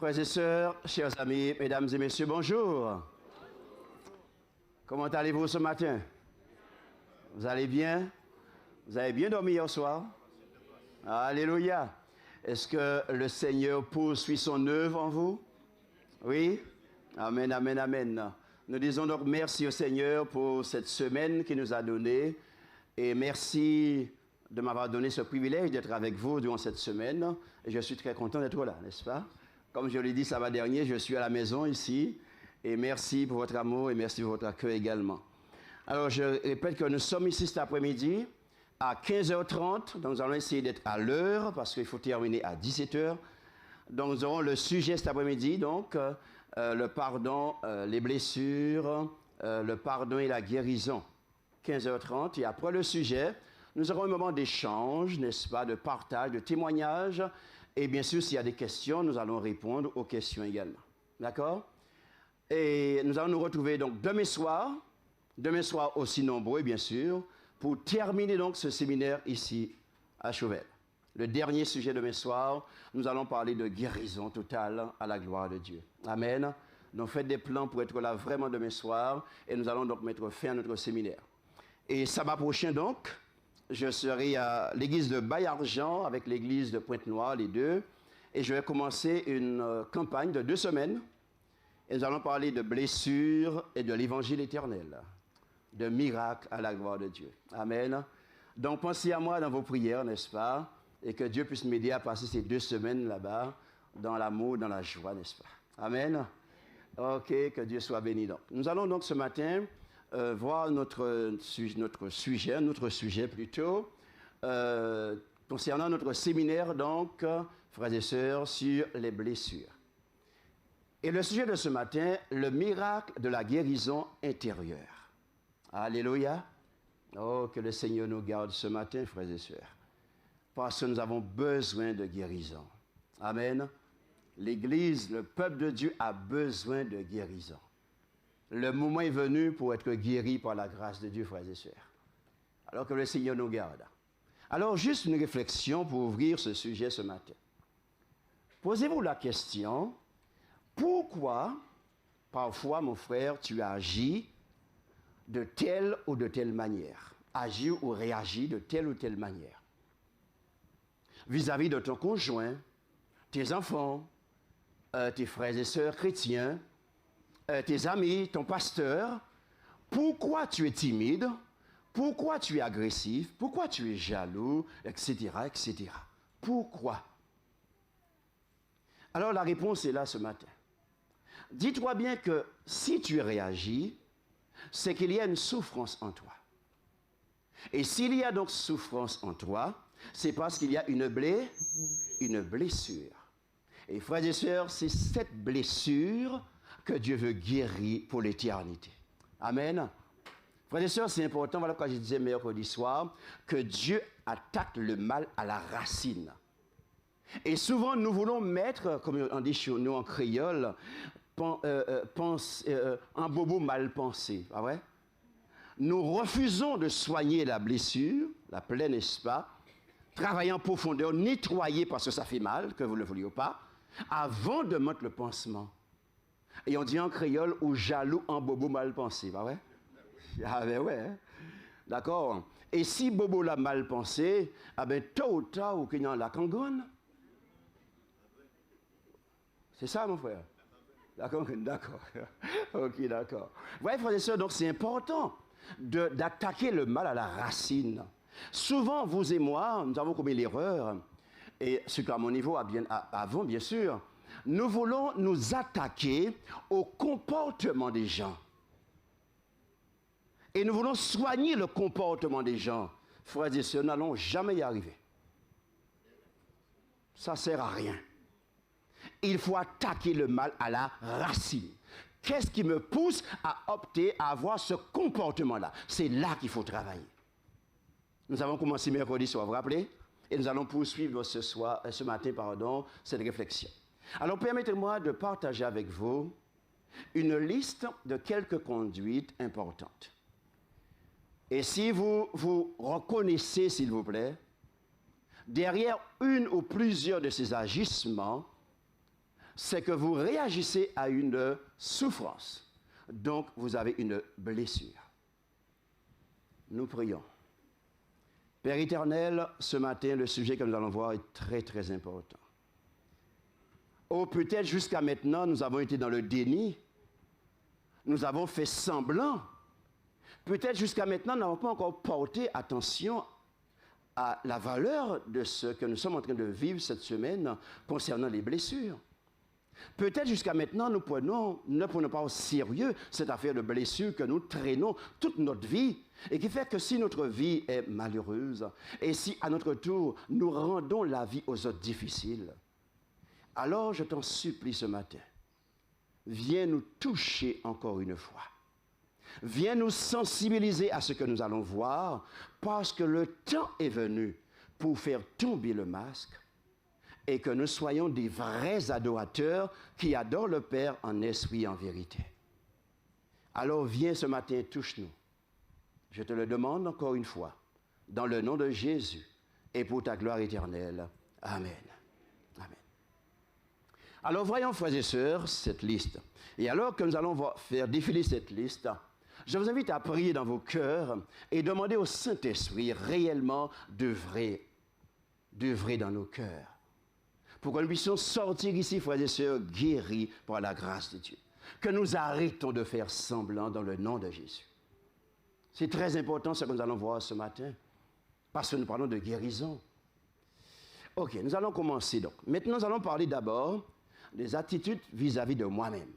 Frères et sœurs, chers amis, mesdames et messieurs, bonjour. Comment allez-vous ce matin? Vous allez bien? Vous avez bien dormi hier soir? Alléluia. Est-ce que le Seigneur poursuit son œuvre en vous? Oui? Amen, amen, amen. Nous disons donc merci au Seigneur pour cette semaine qu'il nous a donnée. Et merci de m'avoir donné ce privilège d'être avec vous durant cette semaine. Et je suis très content d'être là, n'est-ce pas? Comme je l'ai dit samedi dernier, je suis à la maison ici. Et merci pour votre amour et merci pour votre accueil également. Alors, je répète que nous sommes ici cet après-midi à 15h30. Donc, nous allons essayer d'être à l'heure parce qu'il faut terminer à 17h. Donc, nous aurons le sujet cet après-midi, donc le pardon, les blessures, le pardon et la guérison. 15h30. Et après le sujet, nous aurons un moment d'échange, n'est-ce pas, de partage, de témoignage. Et bien sûr, s'il y a des questions, nous allons répondre aux questions également. D'accord? Et nous allons nous retrouver donc demain soir aussi nombreux, bien sûr, pour terminer donc ce séminaire ici à Chauvel. Le dernier sujet demain soir, nous allons parler de guérison totale à la gloire de Dieu. Amen. Donc faites des plans pour être là vraiment demain soir et nous allons donc mettre fin à notre séminaire. Et samedi prochain donc, je serai à l'église de Baillargeon avec l'église de Pointe-Noire, les deux, et je vais commencer une campagne de 2 semaines. Et nous allons parler de blessures et de l'évangile éternel, de miracles à la gloire de Dieu. Amen. Donc pensez à moi dans vos prières, n'est-ce pas? Et que Dieu puisse m'aider à passer ces 2 semaines là-bas, dans l'amour, dans la joie, n'est-ce pas? Amen. Ok, que Dieu soit béni donc. Nous allons donc ce matin voir notre sujet plutôt, concernant notre séminaire, donc, frères et sœurs, sur les blessures. Et le sujet de ce matin, le miracle de la guérison intérieure. Alléluia. Oh, que le Seigneur nous garde ce matin, frères et sœurs, parce que nous avons besoin de guérison. Amen. L'Église, le peuple de Dieu a besoin de guérison. Le moment est venu pour être guéri par la grâce de Dieu, frères et sœurs. Alors que le Seigneur nous garde. Alors, juste une réflexion pour ouvrir ce sujet ce matin. Posez-vous la question, pourquoi, parfois, mon frère, tu agis de telle ou de telle manière? Agir ou réagir de telle ou telle manière? Vis-à-vis de ton conjoint, tes enfants, tes frères et sœurs chrétiens, tes amis, ton pasteur, pourquoi tu es timide, pourquoi tu es agressif, pourquoi tu es jaloux, etc., etc. Pourquoi? Alors la réponse est là ce matin. Dis-toi bien que si tu réagis, c'est qu'il y a une souffrance en toi. Et s'il y a donc souffrance en toi, c'est parce qu'il y a une blessure. Et frères et sœurs, c'est cette blessure que Dieu veut guérir pour l'éternité. Amen. Frères et sœurs, c'est important, voilà pourquoi je disais mercredi soir, que Dieu attaque le mal à la racine. Et souvent, nous voulons mettre, comme on dit chez nous en créole, un bobo mal pensé. Ah ouais? Nous refusons de soigner la blessure, la plaie, n'est-ce pas? Travailler en profondeur, nettoyer parce que ça fait mal, que vous ne le vouliez pas, avant de mettre le pansement. Et on dit en créole, ou jaloux en bobo mal pensé, pas vrai? Ah ben ouais, hein? D'accord. Et si bobo l'a mal pensé, ah ben tôt ou tard, ou qu'il y en a la kangone. C'est ça, mon frère? D'accord. Ok, d'accord. Vous voyez, frères et sœurs, donc c'est important d'attaquer le mal à la racine. Souvent, vous et moi, nous avons commis l'erreur, et ce qu'à mon niveau, avant, bien sûr, nous voulons nous attaquer au comportement des gens. Et nous voulons soigner le comportement des gens. Frères et sœurs, nous n'allons jamais y arriver. Ça ne sert à rien. Il faut attaquer le mal à la racine. Qu'est-ce qui me pousse à opter à avoir ce comportement-là? C'est là qu'il faut travailler. Nous avons commencé mercredi soir, vous vous rappelez? Et nous allons poursuivre ce matin, cette réflexion. Alors, permettez-moi de partager avec vous une liste de quelques conduites importantes. Et si vous reconnaissez, s'il vous plaît, derrière une ou plusieurs de ces agissements, c'est que vous réagissez à une souffrance. Donc, vous avez une blessure. Nous prions. Père éternel, ce matin, le sujet que nous allons voir est très, très important. Oh, peut-être jusqu'à maintenant, nous avons été dans le déni. Nous avons fait semblant. Peut-être jusqu'à maintenant, nous n'avons pas encore porté attention à la valeur de ce que nous sommes en train de vivre cette semaine concernant les blessures. Peut-être jusqu'à maintenant, ne prenons pas au sérieux cette affaire de blessure que nous traînons toute notre vie et qui fait que si notre vie est malheureuse et si à notre tour nous rendons la vie aux autres difficile, alors je t'en supplie ce matin, viens nous toucher encore une fois. Viens nous sensibiliser à ce que nous allons voir parce que le temps est venu pour faire tomber le masque et que nous soyons des vrais adorateurs qui adorent le Père en esprit et en vérité. Alors viens ce matin, touche-nous. Je te le demande encore une fois, dans le nom de Jésus et pour ta gloire éternelle. Amen. Amen. Alors voyons, frères et sœurs, cette liste. Et alors que nous allons faire défiler cette liste, je vous invite à prier dans vos cœurs et demander au Saint-Esprit réellement d'œuvrer dans nos cœurs. Pour que nous puissions sortir ici, frères et sœurs, guéris par la grâce de Dieu. Que nous arrêtons de faire semblant dans le nom de Jésus. C'est très important ce que nous allons voir ce matin, parce que nous parlons de guérison. Ok, nous allons commencer donc. Maintenant, nous allons parler d'abord des attitudes vis-à-vis de moi-même.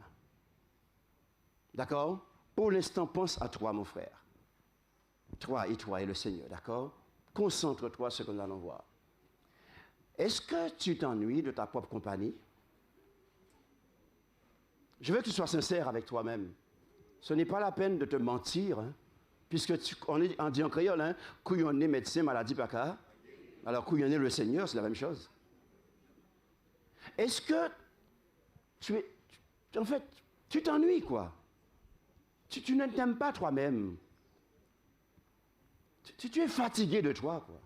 D'accord? Pour l'instant, pense à toi, mon frère. Toi et le Seigneur, d'accord? Concentre-toi sur ce que nous allons voir. Est-ce que tu t'ennuies de ta propre compagnie? Je veux que tu sois sincère avec toi-même. Ce n'est pas la peine de te mentir, hein, puisque on dit en créole, hein, couillonner médecin, maladie pas cas. Alors couillonner le Seigneur, c'est la même chose. Est-ce que tu t'ennuies, quoi? Tu ne t'aimes pas toi-même. Tu es fatigué de toi, quoi.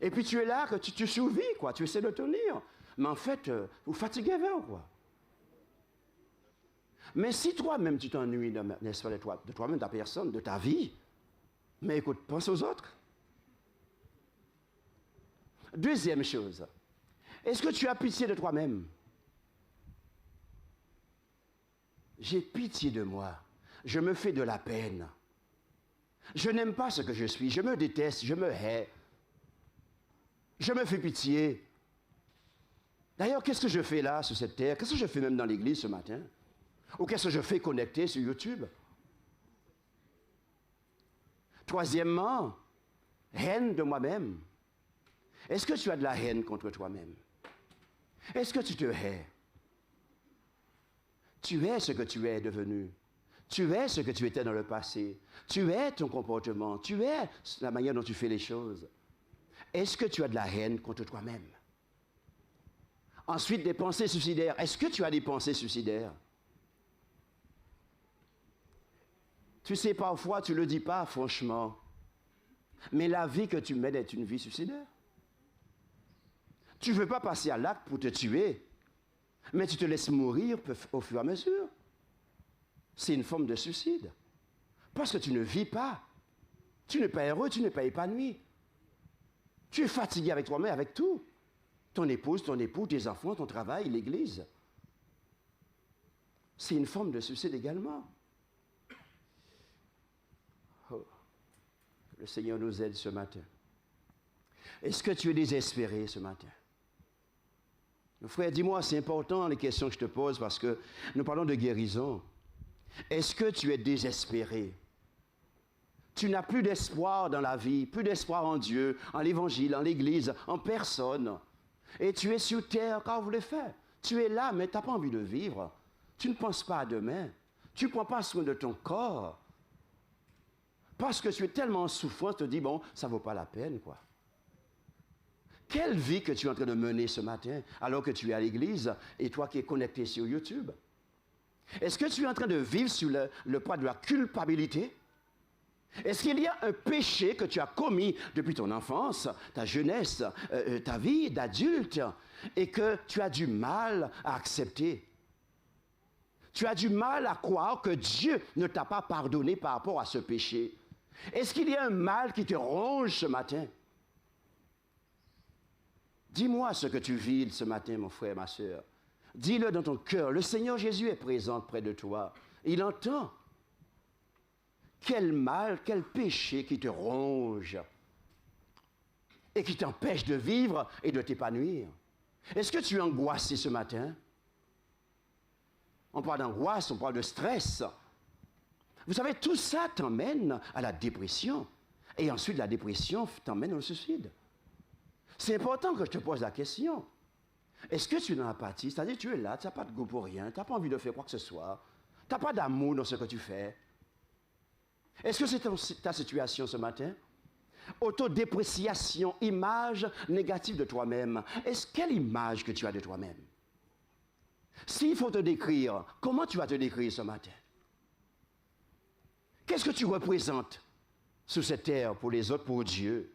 Et puis tu es là, que tu survis, quoi. Tu essaies de tenir. Mais en fait, vous fatiguez vers, quoi. Mais si toi-même tu t'ennuies, n'est-ce pas, de toi-même, de ta personne, de ta vie, mais écoute, pense aux autres. Deuxième chose, est-ce que tu as pitié de toi-même? J'ai pitié de moi. Je me fais de la peine. Je n'aime pas ce que je suis. Je me déteste, je me hais. Je me fais pitié. D'ailleurs, qu'est-ce que je fais là, sur cette terre? Qu'est-ce que je fais même dans l'église ce matin? Ou qu'est-ce que je fais connecté sur YouTube? Troisièmement, haine de moi-même. Est-ce que tu as de la haine contre toi-même? Est-ce que tu te hais? Tu es ce que tu es devenu. Tu es ce que tu étais dans le passé. Tu es ton comportement. Tu es la manière dont tu fais les choses. Est-ce que tu as de la haine contre toi-même? Ensuite, des pensées suicidaires. Est-ce que tu as des pensées suicidaires? Tu sais, parfois, tu ne le dis pas, franchement. Mais la vie que tu mènes est une vie suicidaire. Tu ne veux pas passer à l'acte pour te tuer, mais tu te laisses mourir au fur et à mesure. C'est une forme de suicide. Parce que tu ne vis pas. Tu n'es pas heureux, tu n'es pas épanoui. Tu es fatigué avec toi-même, avec tout. Ton épouse, ton époux, tes enfants, ton travail, l'église. C'est une forme de suicide également. Oh. Le Seigneur nous aide ce matin. Est-ce que tu es désespéré ce matin? Frère, dis-moi, c'est important les questions que je te pose parce que nous parlons de guérison. Est-ce que tu es désespéré? Tu n'as plus d'espoir dans la vie, plus d'espoir en Dieu, en l'Évangile, en l'Église, en personne. Et tu es sur terre car vous le faites. Tu es là, mais tu n'as pas envie de vivre. Tu ne penses pas à demain. Tu ne prends pas soin de ton corps. Parce que tu es tellement en souffrance, tu te dis, bon, ça ne vaut pas la peine, quoi. Quelle vie que tu es en train de mener ce matin, alors que tu es à l'église, et toi qui es connecté sur YouTube? Est-ce que tu es en train de vivre sur le poids de la culpabilité? Est-ce qu'il y a un péché que tu as commis depuis ton enfance, ta jeunesse, ta vie d'adulte, et que tu as du mal à accepter? Tu as du mal à croire que Dieu ne t'a pas pardonné par rapport à ce péché. Est-ce qu'il y a un mal qui te ronge ce matin? Dis-moi ce que tu vis ce matin, mon frère, ma soeur. Dis-le dans ton cœur. Le Seigneur Jésus est présent près de toi. Il entend. Quel mal, quel péché qui te ronge et qui t'empêche de vivre et de t'épanouir. Est-ce que tu es angoissé ce matin? On parle d'angoisse, on parle de stress. Vous savez, tout ça t'emmène à la dépression. Et ensuite, la dépression t'emmène au suicide. C'est important que je te pose la question. Est-ce que tu es dans l'apathie? C'est-à-dire, tu es là, tu n'as pas de goût pour rien, tu n'as pas envie de faire quoi que ce soit. Tu n'as pas d'amour dans ce que tu fais. Est-ce que c'est ta situation ce matin? Autodépréciation, image négative de toi-même. Quelle image que tu as de toi-même? S'il faut te décrire, comment tu vas te décrire ce matin? Qu'est-ce que tu représentes sur cette terre pour les autres, pour Dieu?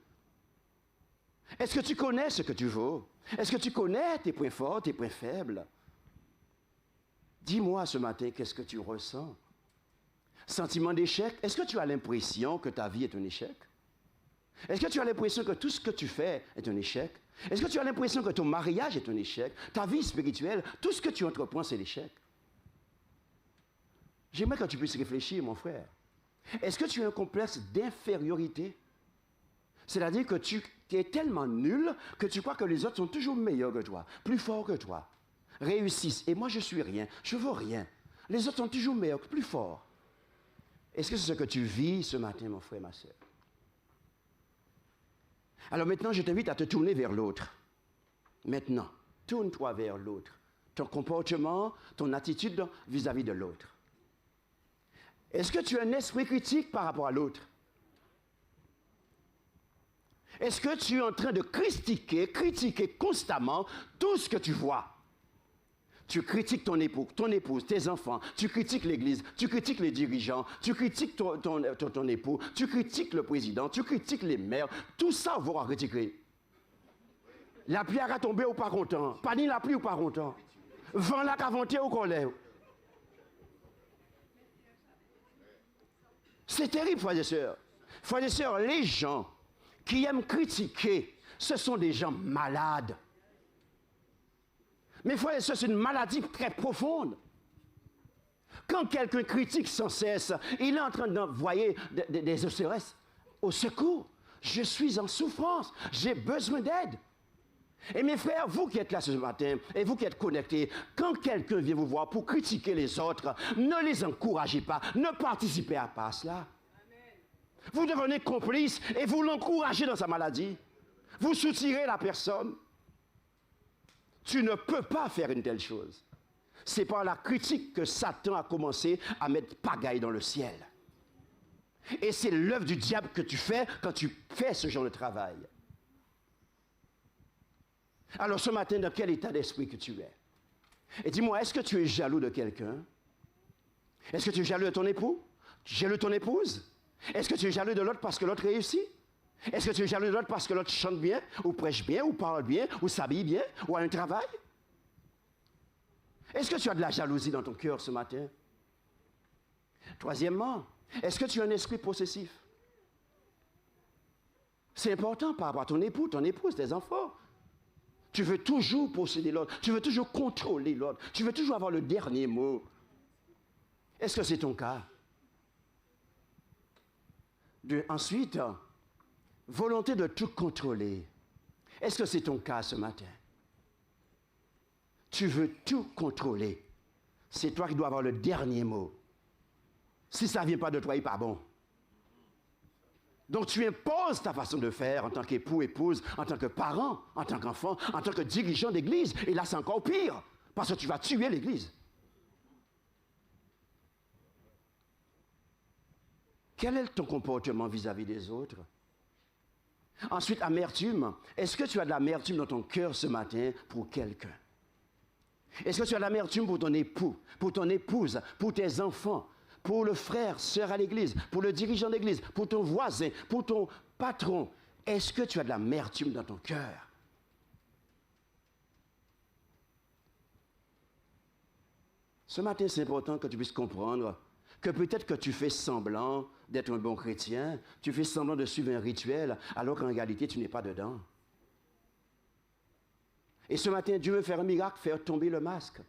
Est-ce que tu connais ce que tu vaux? Est-ce que tu connais tes points forts, tes points faibles? Dis-moi ce matin, qu'est-ce que tu ressens? Sentiment d'échec? Est-ce que tu as l'impression que ta vie est un échec? Est-ce que tu as l'impression que tout ce que tu fais est un échec? Est-ce que tu as l'impression que ton mariage est un échec? Ta vie spirituelle, tout ce que tu entreprends, c'est l'échec? J'aimerais que tu puisses réfléchir, mon frère. Est-ce que tu as un complexe d'infériorité? C'est-à-dire que tu es tellement nul que tu crois que les autres sont toujours meilleurs que toi, plus forts que toi, réussissent. Et moi, je suis rien, je ne vaux rien. Les autres sont toujours meilleurs, plus forts. Est-ce que c'est ce que tu vis ce matin, mon frère, ma soeur? Alors maintenant, je t'invite à te tourner vers l'autre. Maintenant, tourne-toi vers l'autre. Ton comportement, ton attitude vis-à-vis de l'autre. Est-ce que tu as un esprit critique par rapport à l'autre? Est-ce que tu es en train de critiquer constamment tout ce que tu vois? Tu critiques ton époux, ton épouse, tes enfants, tu critiques l'Église, tu critiques les dirigeants, tu critiques ton époux, tu critiques le président, tu critiques les maires. Tout ça, on va critiquer. La pluie a tombé ou pas content? Pas ni la pluie ou pas content? Vent la cavanté ou colère? C'est terrible, frères et sœurs. Frères et sœurs, les gens qui aiment critiquer, ce sont des gens malades. Mais frères et sœurs, c'est une maladie très profonde. Quand quelqu'un critique sans cesse, il est en train d'envoyer des SOS au secours. Je suis en souffrance, j'ai besoin d'aide. Et mes frères, vous qui êtes là ce matin, et vous qui êtes connectés, quand quelqu'un vient vous voir pour critiquer les autres, ne les encouragez pas, ne participez pas à cela. Vous devenez complice et vous l'encouragez dans sa maladie. Vous soutirez la personne. Tu ne peux pas faire une telle chose. C'est par la critique que Satan a commencé à mettre pagaille dans le ciel. Et c'est l'œuvre du diable que tu fais quand tu fais ce genre de travail. Alors ce matin, dans quel état d'esprit que tu es? Et dis-moi, est-ce que tu es jaloux de quelqu'un? Est-ce que tu es jaloux de ton époux? Jaloux de ton épouse? Est-ce que tu es jaloux de l'autre parce que l'autre réussit? Est-ce que tu es jaloux de l'autre parce que l'autre chante bien, ou prêche bien, ou parle bien, ou s'habille bien, ou a un travail? Est-ce que tu as de la jalousie dans ton cœur ce matin? Troisièmement, est-ce que tu as un esprit possessif? C'est important par rapport à ton époux, ton épouse, tes enfants. Tu veux toujours posséder l'autre, tu veux toujours contrôler l'autre, tu veux toujours avoir le dernier mot. Est-ce que c'est ton cas? Ensuite, volonté de tout contrôler. Est-ce que c'est ton cas ce matin? Tu veux tout contrôler. C'est toi qui dois avoir le dernier mot. Si ça ne vient pas de toi, il n'est pas bon. Donc tu imposes ta façon de faire en tant qu'époux, épouse, en tant que parent, en tant qu'enfant, en tant que dirigeant d'église. Et là, c'est encore pire, parce que tu vas tuer l'église. Quel est ton comportement vis-à-vis des autres? Ensuite, amertume. Est-ce que tu as de l'amertume dans ton cœur ce matin pour quelqu'un? Est-ce que tu as de l'amertume pour ton époux, pour ton épouse, pour tes enfants, pour le frère, sœur à l'église, pour le dirigeant d'église, pour ton voisin, pour ton patron, est-ce que tu as de l'amertume dans ton cœur? Ce matin, c'est important que tu puisses comprendre que peut-être que tu fais semblant d'être un bon chrétien, tu fais semblant de suivre un rituel, alors qu'en réalité, tu n'es pas dedans. Et ce matin, Dieu veut faire un miracle, faire tomber le masque.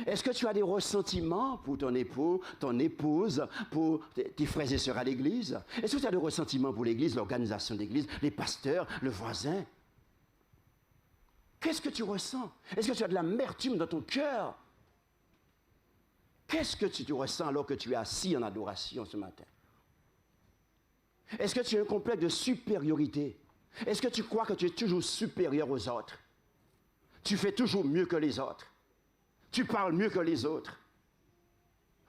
Est-ce que tu as des ressentiments pour ton époux, ton épouse, pour tes frères et sœurs à l'église? Est-ce que tu as des ressentiments pour l'église, l'organisation de l'église, les pasteurs, le voisin? Qu'est-ce que tu ressens? Est-ce que tu as de l'amertume dans ton cœur? Qu'est-ce que tu ressens alors que tu es assis en adoration ce matin? Est-ce que tu as un complexe de supériorité? Est-ce que tu crois que tu es toujours supérieur aux autres? Tu fais toujours mieux que les autres? Tu parles mieux que les autres?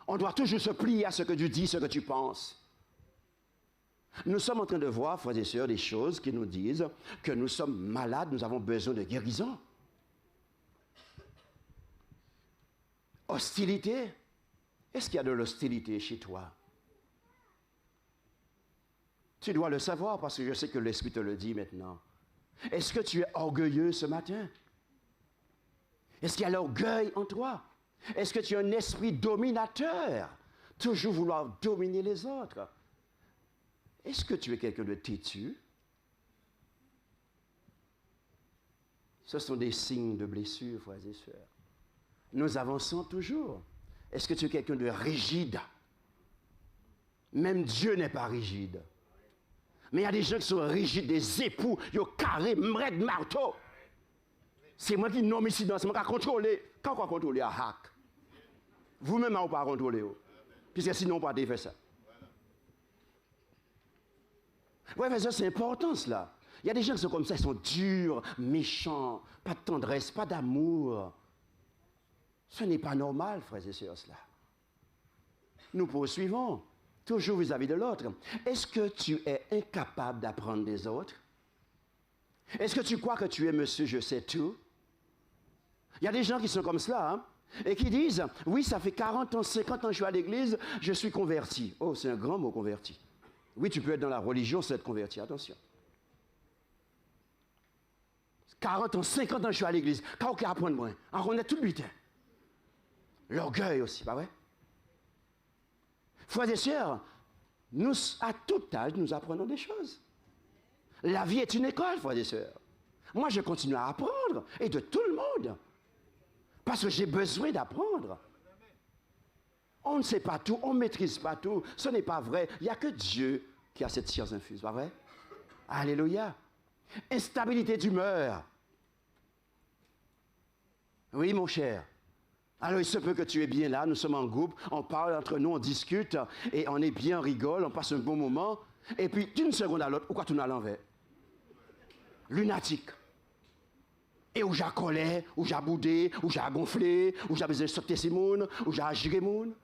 On doit toujours se plier à ce que tu dis, ce que tu penses. Nous sommes en train de voir, frères et sœurs, des choses qui nous disent que nous sommes malades, nous avons besoin de guérison. Hostilité. Est-ce qu'il y a de l'hostilité chez toi? Tu dois le savoir parce que je sais que l'Esprit te le dit maintenant. Est-ce que tu es orgueilleux ce matin? Est-ce qu'il y a l'orgueil en toi? Est-ce que tu as un esprit dominateur? Toujours vouloir dominer les autres? Est-ce que tu es quelqu'un de têtu? Ce sont des signes de blessure, frères et sœurs. Nous avançons toujours. Est-ce que tu es quelqu'un de rigide? Même Dieu n'est pas rigide. Mais il y a des gens qui sont rigides, des époux, ils ont carré, mred, marteau. C'est moi qui nomme ici, c'est moi qui contrôle. Quand on contrôle, à hack. Vous-même, vous ne pas contrôler. Puisque sinon, on ne peut pas faire ça. Oui, mais ça, c'est important, cela. Il y a des gens qui sont comme ça, ils sont durs, méchants, pas de tendresse, pas d'amour. Ce n'est pas normal, frères et sœurs, cela. Nous poursuivons, toujours vis-à-vis de l'autre. Est-ce que tu es incapable d'apprendre des autres? Est-ce que tu crois que tu es monsieur, je sais tout? Il y a des gens qui sont comme cela, hein, et qui disent, oui, ça fait 40 ans, 50 ans que je suis à l'église, je suis converti. Oh, c'est un grand mot, converti. Oui, tu peux être dans la religion sans être converti, attention. 40 ans, 50 ans, je suis à l'église. Quand on apprend de moi, on est tout le butin. L'orgueil aussi, pas vrai? Frères et sœurs, nous, à tout âge, nous apprenons des choses. La vie est une école, frères et sœurs. Moi, je continue à apprendre, et de tout le monde. Parce que j'ai besoin d'apprendre. On ne sait pas tout, on ne maîtrise pas tout. Ce n'est pas vrai. Il n'y a que Dieu qui a cette science infuse, pas vrai? Alléluia. Instabilité d'humeur. Oui, mon cher. Alors, il se peut que tu es bien là, nous sommes en groupe, on parle entre nous, on discute, et on est bien, on rigole, on passe un bon moment, et puis d'une seconde à l'autre, pourquoi tu es à l'envers? Lunatique. Et où j'ai colère, où j'ai boudé, où j'ai gonflé, où j'ai besoin de sauter ces mounes, où j'ai agiré les mounes.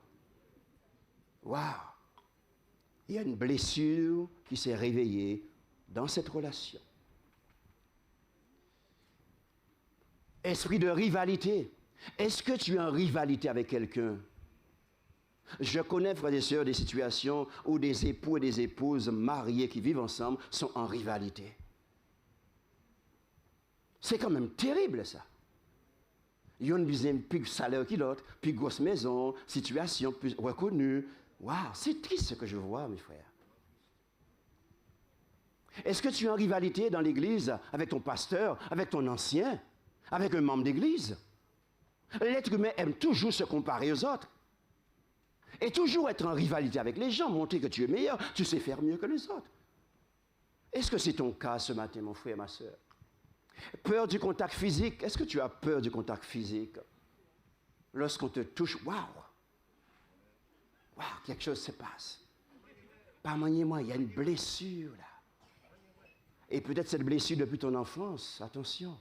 Waouh! Il y a une blessure qui s'est réveillée dans cette relation. Esprit de rivalité. Est-ce que tu es en rivalité avec quelqu'un? Je connais, frères et sœurs, des situations où des époux et des épouses mariés qui vivent ensemble sont en rivalité. C'est quand même terrible, ça. Il y a une deuxième plus salaire que l'autre, plus grosse maison, situation plus reconnue. Waouh, c'est triste ce que je vois, mes frères. Est-ce que tu es en rivalité dans l'église avec ton pasteur, avec ton ancien, avec un membre d'église? L'être humain aime toujours se comparer aux autres. Et toujours être en rivalité avec les gens, montrer que tu es meilleur, tu sais faire mieux que les autres. Est-ce que c'est ton cas ce matin, mon frère et ma soeur? Peur du contact physique. Est-ce que tu as peur du contact physique? Lorsqu'on te touche, waouh! Waouh, quelque chose se passe. Pardonnez-moi, il y a une blessure là. Et peut-être cette blessure depuis ton enfance, attention.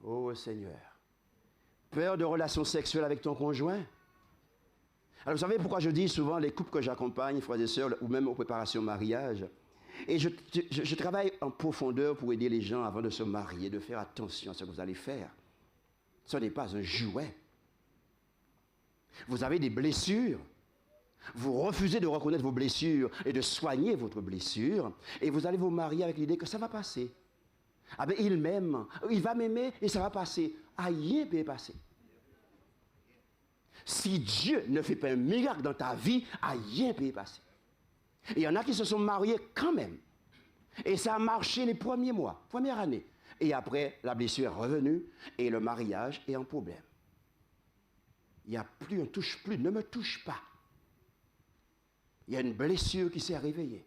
Oh Seigneur. Peur de relations sexuelles avec ton conjoint. Alors vous savez pourquoi je dis souvent les couples que j'accompagne, frères et sœurs, ou même aux préparations mariage. Et je travaille en profondeur pour aider les gens avant de se marier, de faire attention à ce que vous allez faire. Ce n'est pas un jouet. Vous avez des blessures. Vous refusez de reconnaître vos blessures et de soigner votre blessure. Et vous allez vous marier avec l'idée que ça va passer. Ah ben il m'aime, il va m'aimer et ça va passer. Rien ne peut passer. Si Dieu ne fait pas un miracle dans ta vie, rien ne peut passer. Il y en a qui se sont mariés quand même. Et ça a marché les premiers mois, première année. Et après, la blessure est revenue et le mariage est en problème. Il n'y a plus, on ne touche plus, ne me touche pas. Il y a une blessure qui s'est réveillée.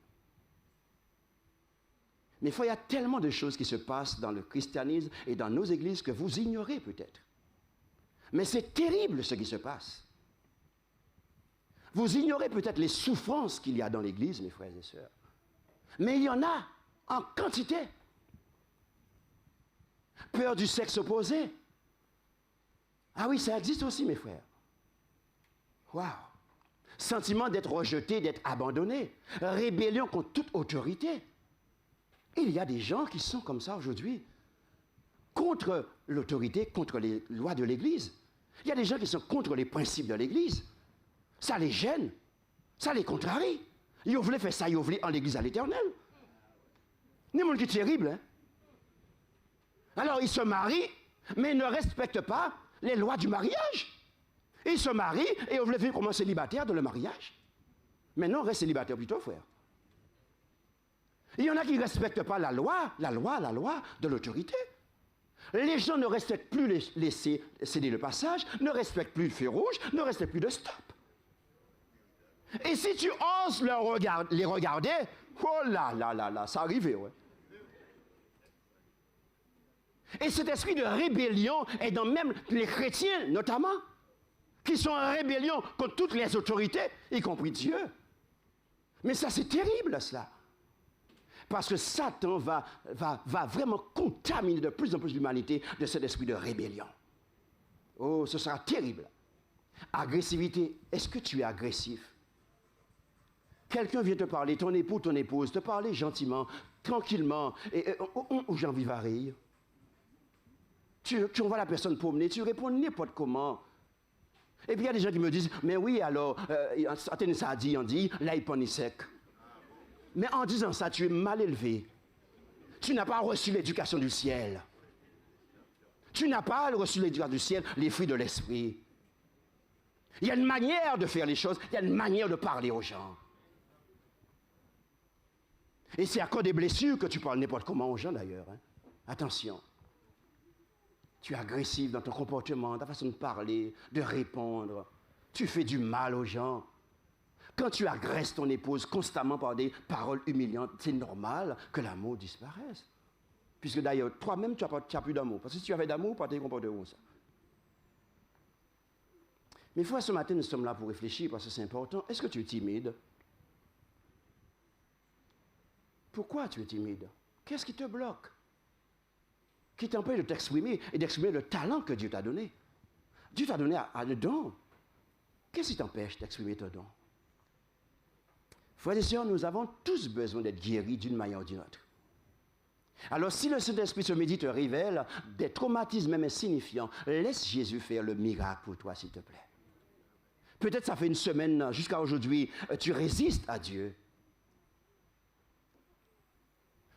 Mais il y a tellement de choses qui se passent dans le christianisme et dans nos églises que vous ignorez peut-être. Mais c'est terrible ce qui se passe. Vous ignorez peut-être les souffrances qu'il y a dans l'église, mes frères et sœurs. Mais il y en a en quantité. Peur du sexe opposé. Ah oui, ça existe aussi, mes frères. Waouh! Sentiment d'être rejeté, d'être abandonné. Rébellion contre toute autorité. Il y a des gens qui sont comme ça aujourd'hui. Contre l'autorité, contre les lois de l'Église. Il y a des gens qui sont contre les principes de l'Église. Ça les gêne. Ça les contrarie. Ils voulaient faire ça, ils voulaient en l'Église à l'Éternel. C'est un monde qui est terrible. Hein? Alors ils se marient, mais ils ne respectent pas les lois du mariage. Ils se marient et on voulait vivre comme un célibataire dans le mariage. Maintenant, on reste célibataire plutôt, frère. Il y en a qui ne respectent pas la loi de l'autorité. Les gens ne respectent plus laisser céder le passage, ne respectent plus le feu rouge, ne respectent plus de stop. Et si tu oses les regarder, oh là, ça arrive, ouais. Et cet esprit de rébellion est dans même les chrétiens, notamment, qui sont en rébellion contre toutes les autorités, y compris Dieu. Mais ça, c'est terrible, cela. Parce que Satan va vraiment contaminer de plus en plus l'humanité de cet esprit de rébellion. Oh, ce sera terrible. Agressivité. Est-ce que tu es agressif? Quelqu'un vient te parler, ton époux, ton épouse, te parler gentiment, tranquillement, et j'ai envie de rire. Tu envoies la personne promener, tu réponds n'importe comment. Et puis il y a des gens qui me disent, mais oui, alors, ça a dit, on dit, là il pend sec. Mais en disant ça, tu es mal élevé. Tu n'as pas reçu l'éducation du ciel. Tu n'as pas reçu l'éducation du ciel, les fruits de l'esprit. Il y a une manière de faire les choses, il y a une manière de parler aux gens. Et c'est à cause des blessures que tu parles n'importe comment aux gens d'ailleurs. Hein. Attention. Tu es agressif dans ton comportement, ta façon de parler, de répondre. Tu fais du mal aux gens. Quand tu agresses ton épouse constamment par des paroles humiliantes, c'est normal que l'amour disparaisse. Puisque d'ailleurs, toi-même, tu n'as plus d'amour. Parce que si tu avais d'amour, tu ne comportes pas ça. Mais frère, ce matin, nous sommes là pour réfléchir, parce que c'est important. Est-ce que tu es timide? Pourquoi tu es timide? Qu'est-ce qui te bloque? Qui t'empêche de t'exprimer et d'exprimer le talent que Dieu t'a donné? Dieu t'a donné un don. Qu'est-ce qui t'empêche d'exprimer ton don? Frères et sœurs, nous avons tous besoin d'être guéris d'une manière ou d'une autre. Alors, si le Saint-Esprit ce midi te révèle des traumatismes même insignifiants, laisse Jésus faire le miracle pour toi, s'il te plaît. Peut-être ça fait une semaine, jusqu'à aujourd'hui, tu résistes à Dieu.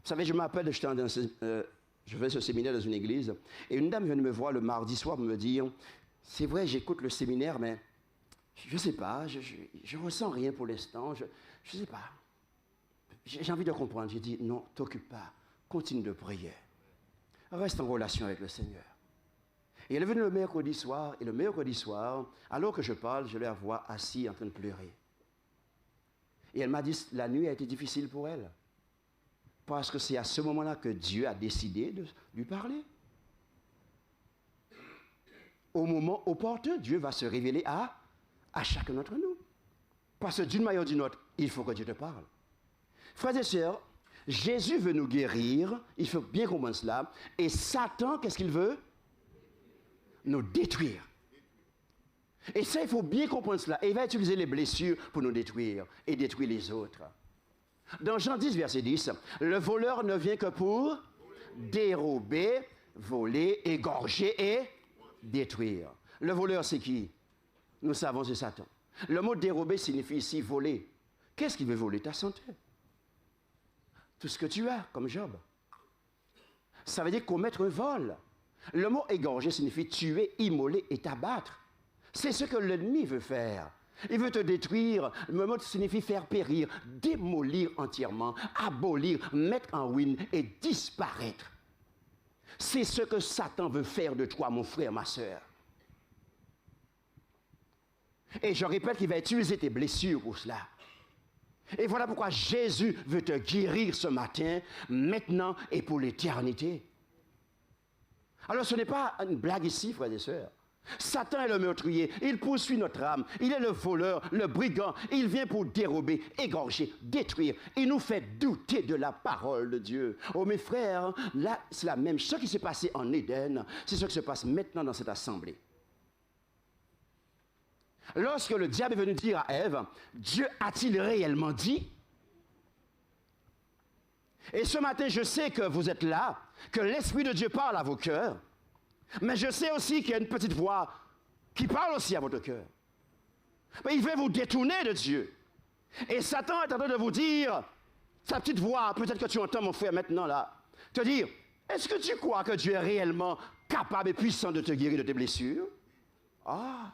Vous savez, je m'appelle, je fais ce séminaire dans une église, et une dame vient de me voir le mardi soir pour me dire, c'est vrai, j'écoute le séminaire, mais je ne sais pas, je ne ressens rien pour l'instant, je ne sais pas. J'ai envie de comprendre. J'ai dit, non, t'occupe pas, continue de prier. Reste en relation avec le Seigneur. Et elle est venue le mercredi soir, et le mercredi soir, alors que je parle, je la vois assise en train de pleurer. Et elle m'a dit, la nuit a été difficile pour elle. Parce que c'est à ce moment-là que Dieu a décidé de lui parler. Au moment opportun, Dieu va se révéler à chacun d'entre nous. Parce que d'une manière ou d'une autre, il faut que Dieu te parle. Frères et sœurs, Jésus veut nous guérir, il faut bien comprendre cela, et Satan, qu'est-ce qu'il veut? Nous détruire. Et ça, il faut bien comprendre cela. Et il va utiliser les blessures pour nous détruire et détruire les autres. Dans Jean 10, verset 10, le voleur ne vient que pour dérober, voler, égorger et détruire. Le voleur, c'est qui? Nous savons c'est Satan. Le mot dérober signifie ici voler. Qu'est-ce qu'il veut voler? Ta santé. Tout ce que tu as, comme Job. Ça veut dire commettre un vol. Le mot égorger signifie tuer, immoler et t'abattre. C'est ce que l'ennemi veut faire. Il veut te détruire. Le mot signifie faire périr, démolir entièrement, abolir, mettre en ruine et disparaître. C'est ce que Satan veut faire de toi, mon frère, ma sœur. Et je répète qu'il va utiliser tes blessures pour cela. Et voilà pourquoi Jésus veut te guérir ce matin, maintenant et pour l'éternité. Alors ce n'est pas une blague ici, frères et sœurs. Satan est le meurtrier, il poursuit notre âme, il est le voleur, le brigand, il vient pour dérober, égorger, détruire. Il nous fait douter de la parole de Dieu. Oh mes frères, là c'est la même chose. Ce qui s'est passé en Éden, c'est ce qui se passe maintenant dans cette assemblée. Lorsque le diable est venu dire à Ève, Dieu a-t-il réellement dit? Et ce matin, je sais que vous êtes là, que l'Esprit de Dieu parle à vos cœurs, mais je sais aussi qu'il y a une petite voix qui parle aussi à votre cœur. Mais il veut vous détourner de Dieu. Et Satan est en train de vous dire, sa petite voix, peut-être que tu entends mon frère maintenant là, te dire, est-ce que tu crois que Dieu est réellement capable et puissant de te guérir de tes blessures? Ah,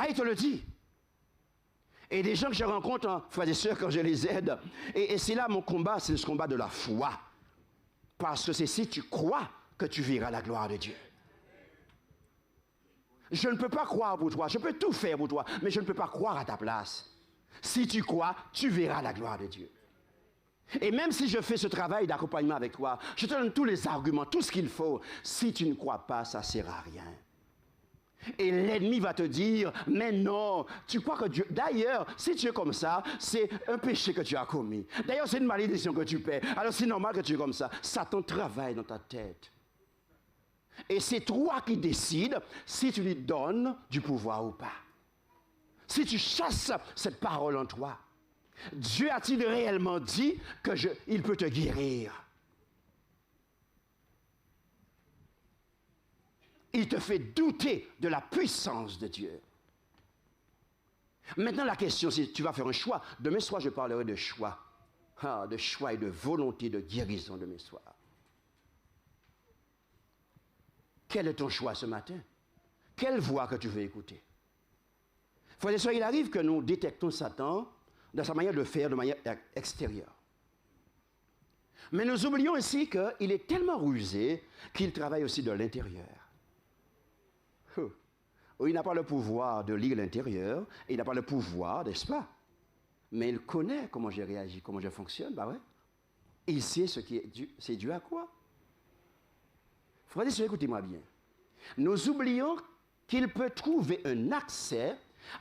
il te le dit. Et des gens que je rencontre, frères et sœurs, quand je les aide, et c'est là mon combat, c'est ce combat de la foi. Parce que c'est si tu crois que tu verras la gloire de Dieu. Je ne peux pas croire pour toi, je peux tout faire pour toi, mais je ne peux pas croire à ta place. Si tu crois, tu verras la gloire de Dieu. Et même si je fais ce travail d'accompagnement avec toi, je te donne tous les arguments, tout ce qu'il faut. Si tu ne crois pas, ça ne sert à rien. Et l'ennemi va te dire, mais non, tu crois que Dieu... D'ailleurs, si tu es comme ça, c'est un péché que tu as commis. D'ailleurs, c'est une malédiction que tu paies. Alors c'est normal que tu es comme ça. Satan travaille dans ta tête. Et c'est toi qui décides si tu lui donnes du pouvoir ou pas. Si tu chasses cette parole en toi. Dieu a-t-il réellement dit qu'il peut te guérir? Il te fait douter de la puissance de Dieu. Maintenant, la question, c'est tu vas faire un choix. Demain soir, je parlerai de choix. De choix et de volonté de guérison demain soir. Quel est ton choix ce matin? Quelle voix que tu veux écouter? Frères et sœurs, il arrive que nous détectons Satan dans sa manière de faire de manière extérieure. Mais nous oublions ici qu'il est tellement rusé qu'il travaille aussi de l'intérieur. Il n'a pas le pouvoir de lire l'intérieur, il n'a pas le pouvoir, n'est-ce pas? Mais il connaît comment j'ai réagi, comment je fonctionne, bah ouais. Il sait ce qui est dû, c'est dû à quoi? Frères et sœurs, écoutez-moi bien. Nous oublions qu'il peut trouver un accès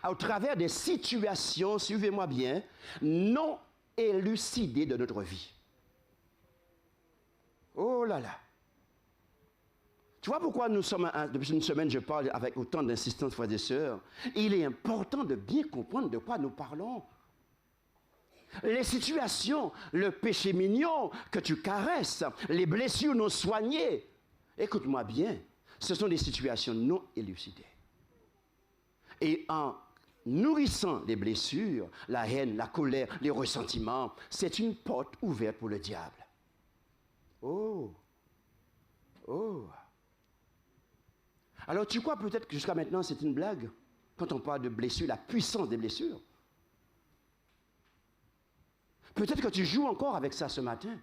au travers des situations, suivez-moi bien, non élucidées de notre vie. Oh là là! Tu vois pourquoi nous sommes, depuis une semaine, je parle avec autant d'insistance, frères et sœurs. Il est important de bien comprendre de quoi nous parlons. Les situations, le péché mignon que tu caresses, les blessures non soignées, écoute-moi bien, ce sont des situations non élucidées. Et en nourrissant les blessures, la haine, la colère, les ressentiments, c'est une porte ouverte pour le diable. Oh! Alors tu crois peut-être que jusqu'à maintenant c'est une blague quand on parle de blessures, la puissance des blessures. Peut-être que tu joues encore avec ça ce matin.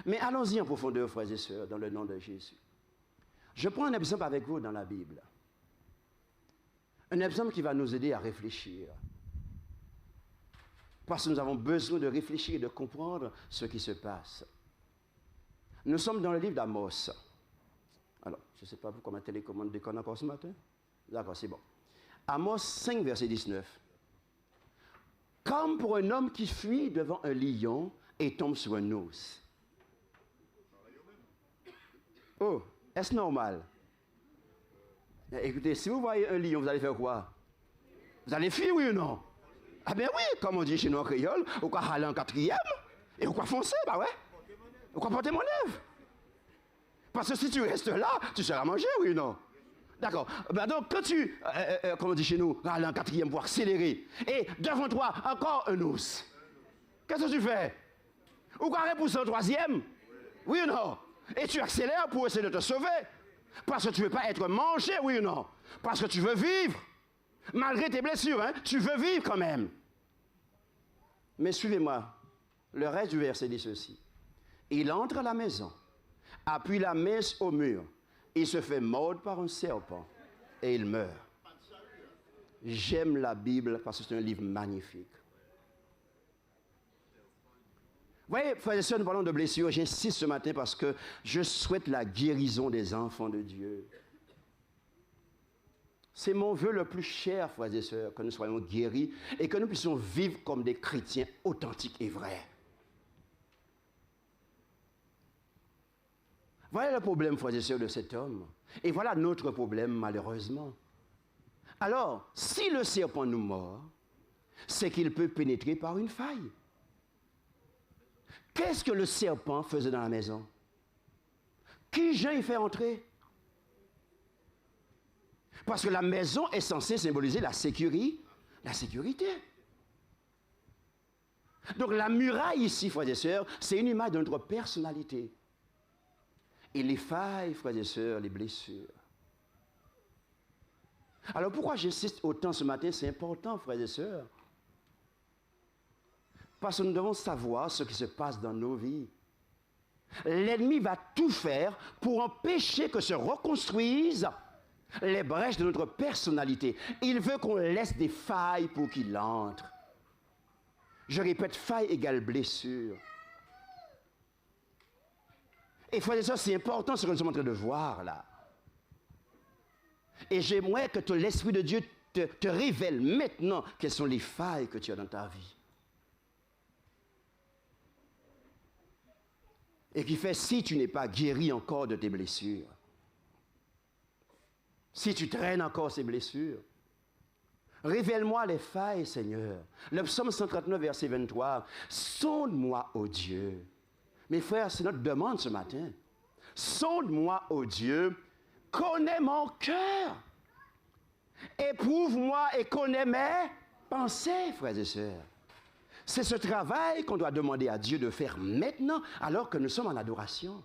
Mais allons-y en profondeur, frères et sœurs, dans le nom de Jésus. Je prends un exemple avec vous dans la Bible. Un exemple qui va nous aider à réfléchir. Parce que nous avons besoin de réfléchir et de comprendre ce qui se passe. Nous sommes dans le livre d'Amos. Alors, je ne sais pas pourquoi ma télécommande déconne encore ce matin. D'accord, c'est bon. Amos 5, verset 19. Comme pour un homme qui fuit devant un lion et tombe sur un os. Oh, est-ce normal? Écoutez, si vous voyez un lion, vous allez faire quoi? Vous allez fuir, oui ou non? Ah ben oui, comme on dit chez nous en créole, ou quoi aller en quatrième, et ou quoi foncer, bah ouais. Ou quoi porter mon œuvre. Parce que si tu restes là, tu seras mangé, oui ou non? D'accord. Ben donc, quand tu, comme on dit chez nous, aller en quatrième voie, accélérer, et devant toi, encore un ours, qu'est-ce que tu fais? Ou quoi repousser au troisième? Oui ou non? Et tu accélères pour essayer de te sauver. Parce que tu ne veux pas être mangé, oui ou non? Parce que tu veux vivre. Malgré tes blessures, hein, tu veux vivre quand même. Mais suivez-moi. Le reste du verset dit ceci. Il entre à la maison, appuie la main au mur, il se fait mordre par un serpent et il meurt. J'aime la Bible parce que c'est un livre magnifique. Vous voyez, frères et sœurs, nous parlons de blessures. J'insiste ce matin parce que je souhaite la guérison des enfants de Dieu. C'est mon vœu le plus cher, frères et sœurs, que nous soyons guéris et que nous puissions vivre comme des chrétiens authentiques et vrais. Voilà le problème, frères et sœurs, de cet homme. Et voilà notre problème, malheureusement. Alors, si le serpent nous mord, c'est qu'il peut pénétrer par une faille. Qu'est-ce que le serpent faisait dans la maison? Qui Jean y fait entrer? Parce que la maison est censée symboliser la sécurité. Donc la muraille ici, frères et sœurs, c'est une image de notre personnalité. Et les failles, frères et sœurs, les blessures. Alors pourquoi j'insiste autant ce matin? C'est important, frères et sœurs. Parce que nous devons savoir ce qui se passe dans nos vies. L'ennemi va tout faire pour empêcher que se reconstruisent les brèches de notre personnalité. Il veut qu'on laisse des failles pour qu'il entre. Je répète, faille égale blessure. Et frères et sœurs, c'est important ce que nous sommes en train de voir là. Et j'aimerais que l'Esprit de Dieu te révèle maintenant quelles sont les failles que tu as dans ta vie. Et qui fait, si tu n'es pas guéri encore de tes blessures, si tu traînes encore ces blessures, révèle-moi les failles, Seigneur. Le psaume 139, verset 23, sonde-moi, ô Dieu. Mes frères, c'est notre demande ce matin. Sonde-moi, ô Dieu, connais mon cœur. Éprouve-moi et connais mes pensées, frères et sœurs. C'est ce travail qu'on doit demander à Dieu de faire maintenant, alors que nous sommes en adoration.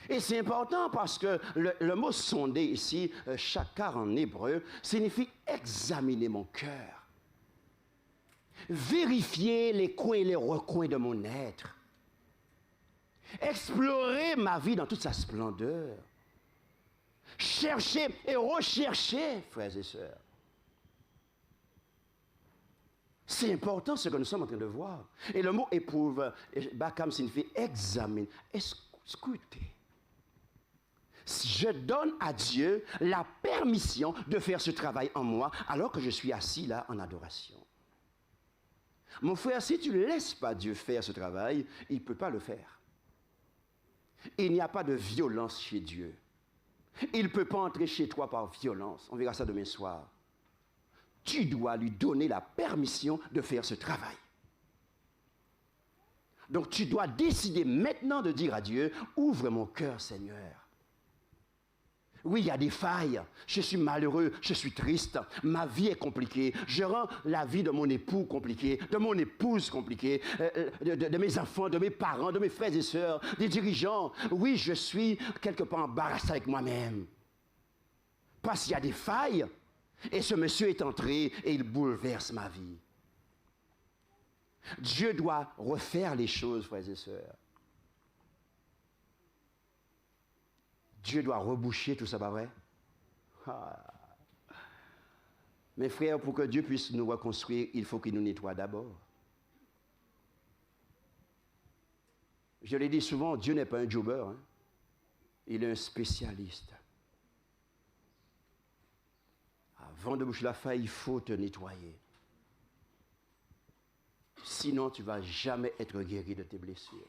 Et c'est important parce que le mot sonder ici, shakar en hébreu, signifie examiner mon cœur. Vérifier les coins et les recoins de mon être. Explorer ma vie dans toute sa splendeur. Chercher et rechercher, frères et sœurs. C'est important ce que nous sommes en train de voir. Et le mot éprouve, bakam signifie examiner, scruter. Je donne à Dieu la permission de faire ce travail en moi alors que je suis assis là en adoration. Mon frère, si tu ne laisses pas Dieu faire ce travail, il ne peut pas le faire. Il n'y a pas de violence chez Dieu. Il ne peut pas entrer chez toi par violence. On verra ça demain soir. Tu dois lui donner la permission de faire ce travail. Donc tu dois décider maintenant de dire à Dieu, ouvre mon cœur, Seigneur. Oui, il y a des failles. Je suis malheureux, je suis triste. Ma vie est compliquée. Je rends la vie de mon époux compliquée, de mon épouse compliquée, de mes enfants, de mes parents, de mes frères et sœurs, des dirigeants. Oui, je suis quelque part embarrassé avec moi-même. Parce qu'il y a des failles. Et ce monsieur est entré et il bouleverse ma vie. Dieu doit refaire les choses, frères et sœurs. Dieu doit reboucher tout ça, pas vrai? Mes frères, pour que Dieu puisse nous reconstruire, il faut qu'il nous nettoie d'abord. Je l'ai dit souvent, Dieu n'est pas un jobber, hein? Il est un spécialiste. Avant de boucher la faille, il faut te nettoyer. Sinon, tu ne vas jamais être guéri de tes blessures.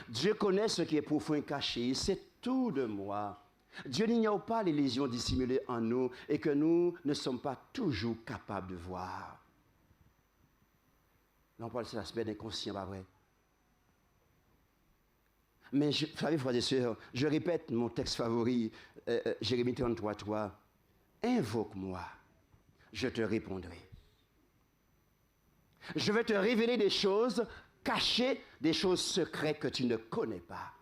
Dieu connaît ce qui est profond et caché. Il sait tout de moi. Dieu n'ignore pas les lésions dissimulées en nous et que nous ne sommes pas toujours capables de voir. Là, on parle de cet aspect d'inconscient, pas vrai? Mais vous savez, frères et sœurs, je répète mon texte favori, Jérémie 33, 3. Invoque-moi, je te répondrai. Je vais te révéler des choses cachées, des choses secrètes que tu ne connais pas.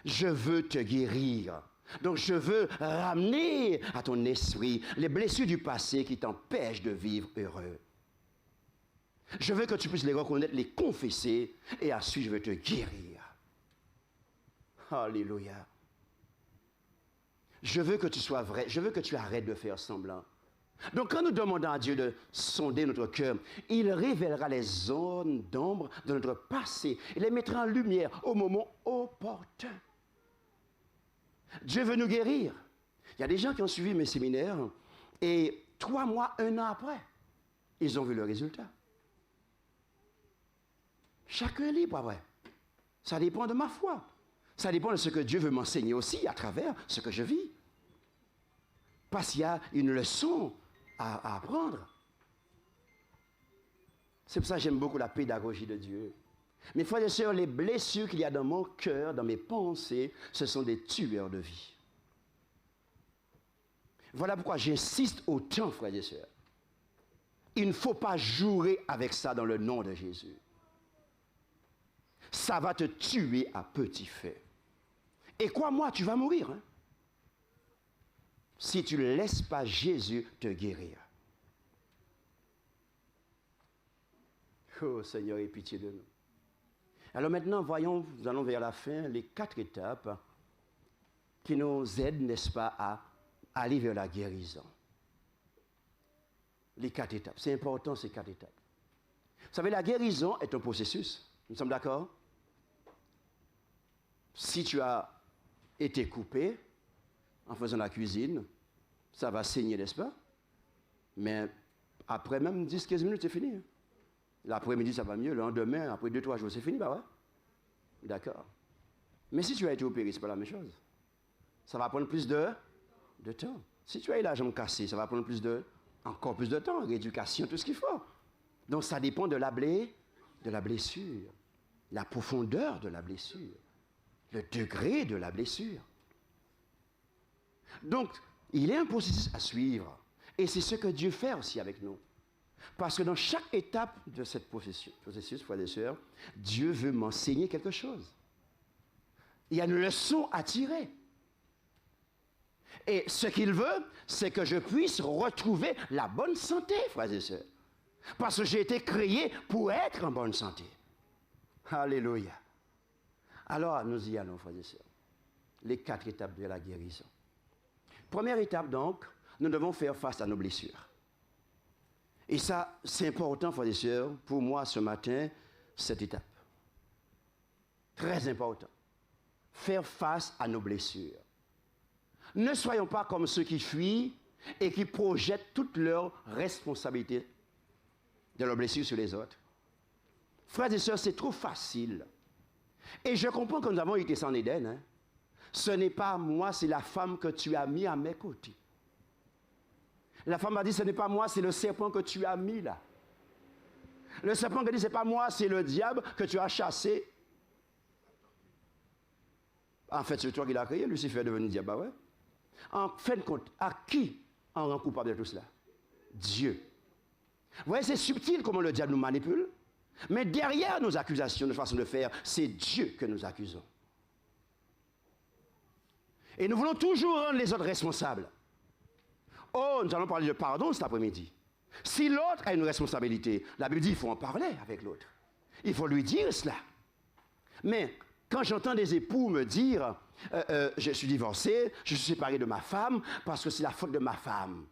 Je veux te guérir. Donc je veux ramener à ton esprit les blessures du passé qui t'empêchent de vivre heureux. Je veux que tu puisses les reconnaître, les confesser, et ensuite je veux te guérir. Alléluia. Je veux que tu sois vrai, je veux que tu arrêtes de faire semblant. Donc quand nous demandons à Dieu de sonder notre cœur, il révélera les zones d'ombre de notre passé. Il les mettra en lumière au moment opportun. Dieu veut nous guérir. Il y a des gens qui ont suivi mes séminaires et 3 mois, 1 an après, ils ont vu le résultat. Chacun est libre après. Ça dépend de ma foi. Ça dépend de ce que Dieu veut m'enseigner aussi à travers ce que je vis. Parce qu'il y a une leçon à apprendre. C'est pour ça que j'aime beaucoup la pédagogie de Dieu. Mes frères et sœurs, les blessures qu'il y a dans mon cœur, dans mes pensées, ce sont des tueurs de vie. Voilà pourquoi j'insiste autant, frères et sœurs. Il ne faut pas jouer avec ça dans le nom de Jésus. Ça va te tuer à petit feu. Et crois-moi, tu vas mourir. Hein? Si tu ne laisses pas Jésus te guérir. Oh Seigneur, aie pitié de nous. Alors maintenant, voyons, nous allons vers la fin, les 4 étapes qui nous aident, n'est-ce pas, à aller vers la guérison. Les 4 étapes. C'est important, ces 4 étapes. Vous savez, la guérison est un processus. Nous sommes d'accord? Si tu as été coupé en faisant la cuisine, ça va saigner, n'est-ce pas? Mais après même 10-15 minutes, c'est fini. L'après-midi, ça va mieux. Le lendemain, après 2-3 jours, c'est fini, bah ouais. D'accord. Mais si tu as été opéré, ce n'est pas la même chose. Ça va prendre plus de temps. Si tu as eu la jambe cassée, ça va prendre encore plus de temps, rééducation, tout ce qu'il faut. Donc ça dépend de la blessure, la profondeur de la blessure, le degré de la blessure. Donc, il y a un processus à suivre. Et c'est ce que Dieu fait aussi avec nous. Parce que dans chaque étape de ce processus, frères et sœurs, Dieu veut m'enseigner quelque chose. Il y a une leçon à tirer. Et ce qu'il veut, c'est que je puisse retrouver la bonne santé, frères et sœurs. Parce que j'ai été créé pour être en bonne santé. Alléluia. Alors, nous y allons, frères et sœurs. Les 4 étapes de la guérison. Première étape, donc, nous devons faire face à nos blessures. Et ça, c'est important, frères et sœurs, pour moi ce matin, cette étape. Très important. Faire face à nos blessures. Ne soyons pas comme ceux qui fuient et qui projettent toute leur responsabilité de leurs blessures sur les autres. Frères et sœurs, c'est trop facile. Et je comprends que nous avons été sans Éden. Hein. Ce n'est pas moi, c'est la femme que tu as mis à mes côtés. La femme a dit, ce n'est pas moi, c'est le serpent que tu as mis là. Le serpent qui dit, ce n'est pas moi, c'est le diable que tu as chassé. En fait, c'est toi qui l'as créé, Lucifer est devenu diable, bah ouais. En fin de compte, à qui on rend coupable de tout cela? Dieu. Vous voyez, c'est subtil comment le diable nous manipule. Mais derrière nos accusations, notre façon de faire, c'est Dieu que nous accusons. Et nous voulons toujours rendre les autres responsables. Oh, nous allons parler de pardon cet après-midi. Si l'autre a une responsabilité, la Bible dit qu'il faut en parler avec l'autre. Il faut lui dire cela. Mais quand j'entends des époux me dire je suis divorcé, je suis séparé de ma femme parce que c'est la faute de ma femme.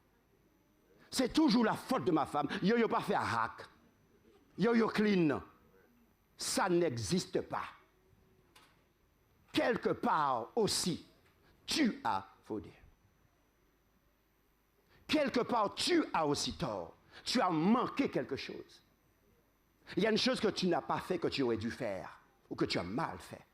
C'est toujours la faute de ma femme. Yo pas fait un hack. Yo clean. Ça n'existe pas. Quelque part aussi, tu as faudé. Quelque part, tu as aussi tort. Tu as manqué quelque chose. Il y a une chose que tu n'as pas fait, que tu aurais dû faire, ou que tu as mal fait.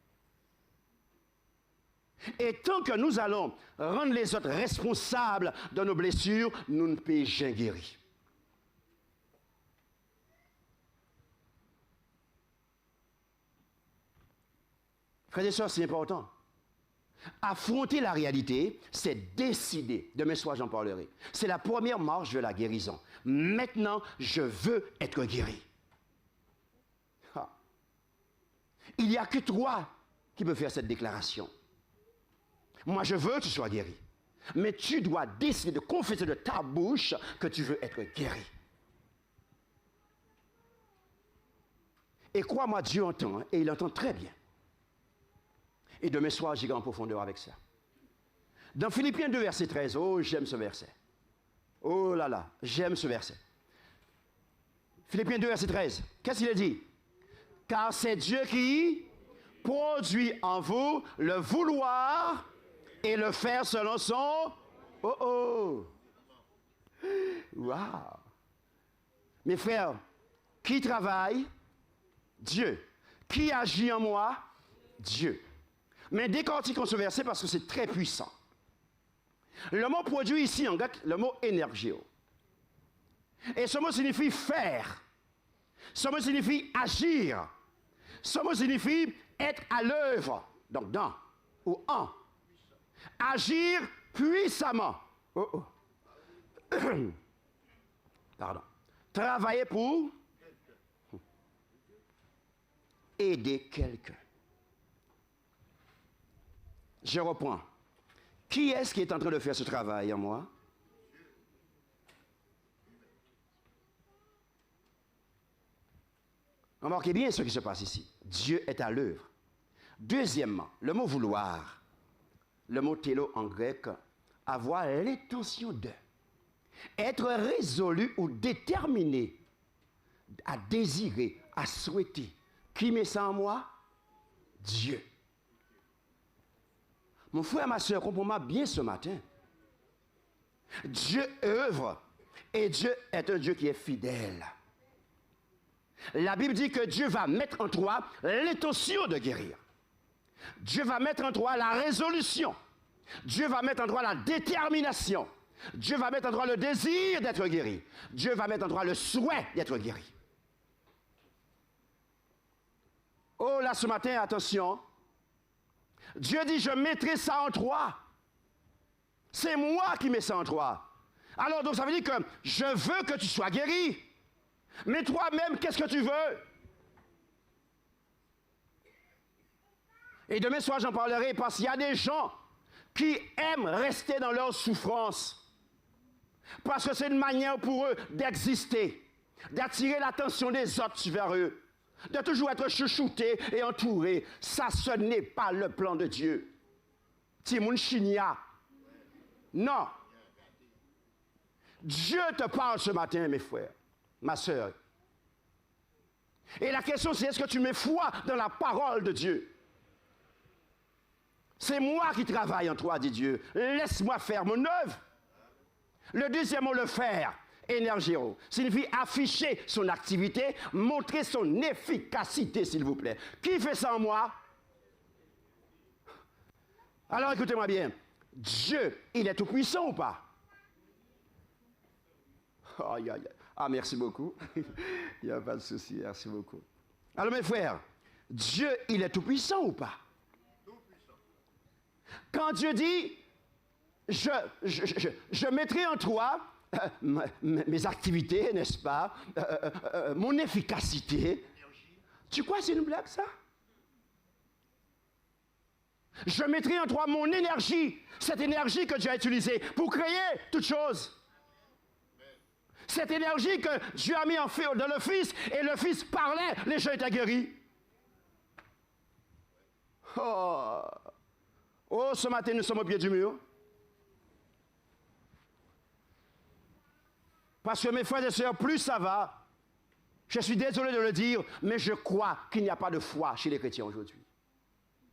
Et tant que nous allons rendre les autres responsables de nos blessures, nous ne pouvons jamais guérir. Frères et sœurs, c'est important. Affronter la réalité, c'est décider. Demain soir, j'en parlerai. C'est la première marche de la guérison. Maintenant, je veux être guéri. Ah. Il n'y a que toi qui peux faire cette déclaration. Moi, je veux que tu sois guéri. Mais tu dois décider de confesser de ta bouche que tu veux être guéri. Et crois-moi, Dieu entend, et il entend très bien. Et demain soir, j'irai en profondeur avec ça. Dans Philippiens 2, verset 13, oh, j'aime ce verset. Oh là là, j'aime ce verset. Philippiens 2, verset 13, qu'est-ce qu'il a dit? Car c'est Dieu qui produit en vous le vouloir et le faire selon son... Oh oh! Waouh! Mes frères, qui travaille? Dieu. Qui agit en moi? Dieu. Mais décortiquons ce verset parce que c'est très puissant. Le mot produit ici en grec, le mot énergio. Et ce mot signifie faire. Ce mot signifie agir. Ce mot signifie être à l'œuvre. Donc dans ou en. Agir puissamment. Oh oh. Pardon. Travailler pour aider quelqu'un. Je reprends. Qui est-ce qui est en train de faire ce travail en moi? Remarquez bien ce qui se passe ici. Dieu est à l'œuvre. Deuxièmement, le mot vouloir, le mot télo en grec, avoir l'intention de. Être résolu ou déterminé à désirer, à souhaiter. Qui met ça en moi? Dieu. Mon frère, ma soeur, comprends-moi bien ce matin. Dieu œuvre et Dieu est un Dieu qui est fidèle. La Bible dit que Dieu va mettre en toi l'intention de guérir. Dieu va mettre en toi la résolution. Dieu va mettre en toi la détermination. Dieu va mettre en toi le désir d'être guéri. Dieu va mettre en toi le souhait d'être guéri. Oh là, ce matin, attention. Dieu dit, je mettrai ça en toi. C'est moi qui mets ça en toi. Alors, donc, ça veut dire que je veux que tu sois guéri. Mais toi-même, qu'est-ce que tu veux? Et demain soir, j'en parlerai parce qu'il y a des gens qui aiment rester dans leur souffrance. Parce que c'est une manière pour eux d'exister, d'attirer l'attention des autres vers eux, de toujours être chouchouté et entouré. Ça, ce n'est pas le plan de Dieu. Timoun Chinia. Non. Dieu te parle ce matin, mes frères, ma soeur. Et la question, c'est est-ce que tu mets foi dans la parole de Dieu? C'est moi qui travaille en toi, dit Dieu. Laisse-moi faire mon œuvre. Le deuxième mot, le faire, énergéo, signifie afficher son activité, montrer son efficacité, s'il vous plaît. Qui fait ça en moi? Alors écoutez-moi bien. Dieu, il est tout puissant ou pas? Aïe, aïe, aïe. Ah, merci beaucoup. Il n'y a pas de souci, merci beaucoup. Alors mes frères, Dieu, il est tout puissant ou pas? Quand Dieu dit, je mettrai en toi mes activités, n'est-ce pas, mon efficacité, tu crois que c'est une blague ça? Je mettrai en toi mon énergie, cette énergie que Dieu a utilisée pour créer toutes choses. Cette énergie que Dieu a mis en feu dans le Fils, et le Fils parlait, les gens étaient guéris. Oh, ce matin, nous sommes au pied du mur. Parce que mes frères et sœurs, plus ça va, je suis désolé de le dire, mais je crois qu'il n'y a pas de foi chez les chrétiens aujourd'hui.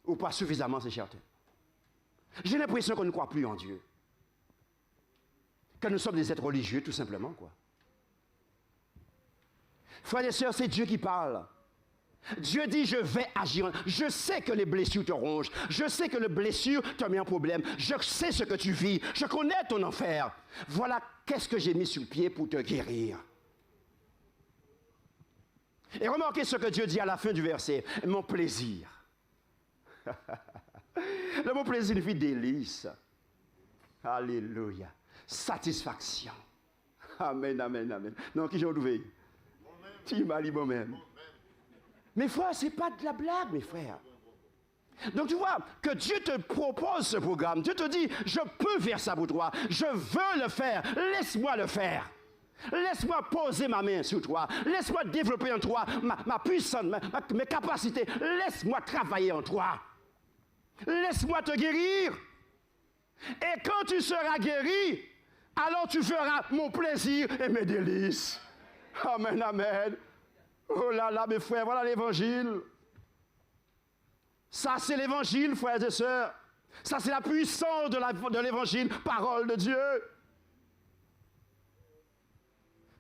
Ou pas suffisamment, c'est certain. J'ai l'impression qu'on ne croit plus en Dieu. Que nous sommes des êtres religieux, tout simplement, quoi. Frères et sœurs, c'est Dieu qui parle. Dieu dit, je vais agir. Je sais que les blessures te rongent. Je sais que les blessures te mettent en problème. Je sais ce que tu vis. Je connais ton enfer. Voilà qu'est-ce que j'ai mis sur pied pour te guérir. Et remarquez ce que Dieu dit à la fin du verset. Mon plaisir. Le mot plaisir signifie délice. Alléluia. Satisfaction. Amen, amen, amen. Non, qui j'ai trouvé? Tu m'as dit moi-même. Mes frères, ce n'est pas de la blague, mes frères. Donc tu vois, que Dieu te propose ce programme. Dieu te dit, je peux faire ça pour toi. Je veux le faire. Laisse-moi le faire. Laisse-moi poser ma main sur toi. Laisse-moi développer en toi ma puissance, mes capacités. Laisse-moi travailler en toi. Laisse-moi te guérir. Et quand tu seras guéri, alors tu feras mon plaisir et mes délices. Amen, amen. Oh là là, mes frères, voilà l'évangile. Ça, c'est l'évangile, frères et sœurs. Ça, c'est la puissance de l'évangile, parole de Dieu.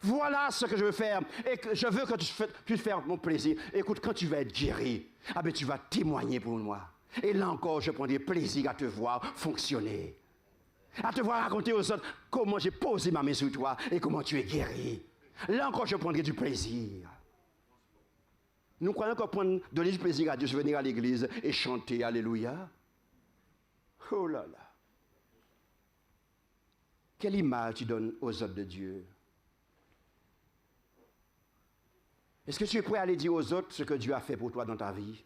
Voilà ce que je veux faire. Et que je veux que tu puisses faire mon plaisir. Écoute, quand tu vas être guéri, tu vas témoigner pour moi. Et là encore, je prendrai plaisir à te voir fonctionner. À te voir raconter aux autres comment j'ai posé ma main sur toi et comment tu es guéri. Là encore, je prendrai du plaisir. Nous croyons qu'on prend donner du plaisir à Dieu, je venir à l'église et chanter Alléluia. Oh là là. Quelle image tu donnes aux autres de Dieu? Est-ce que tu es prêt à aller dire aux autres ce que Dieu a fait pour toi dans ta vie?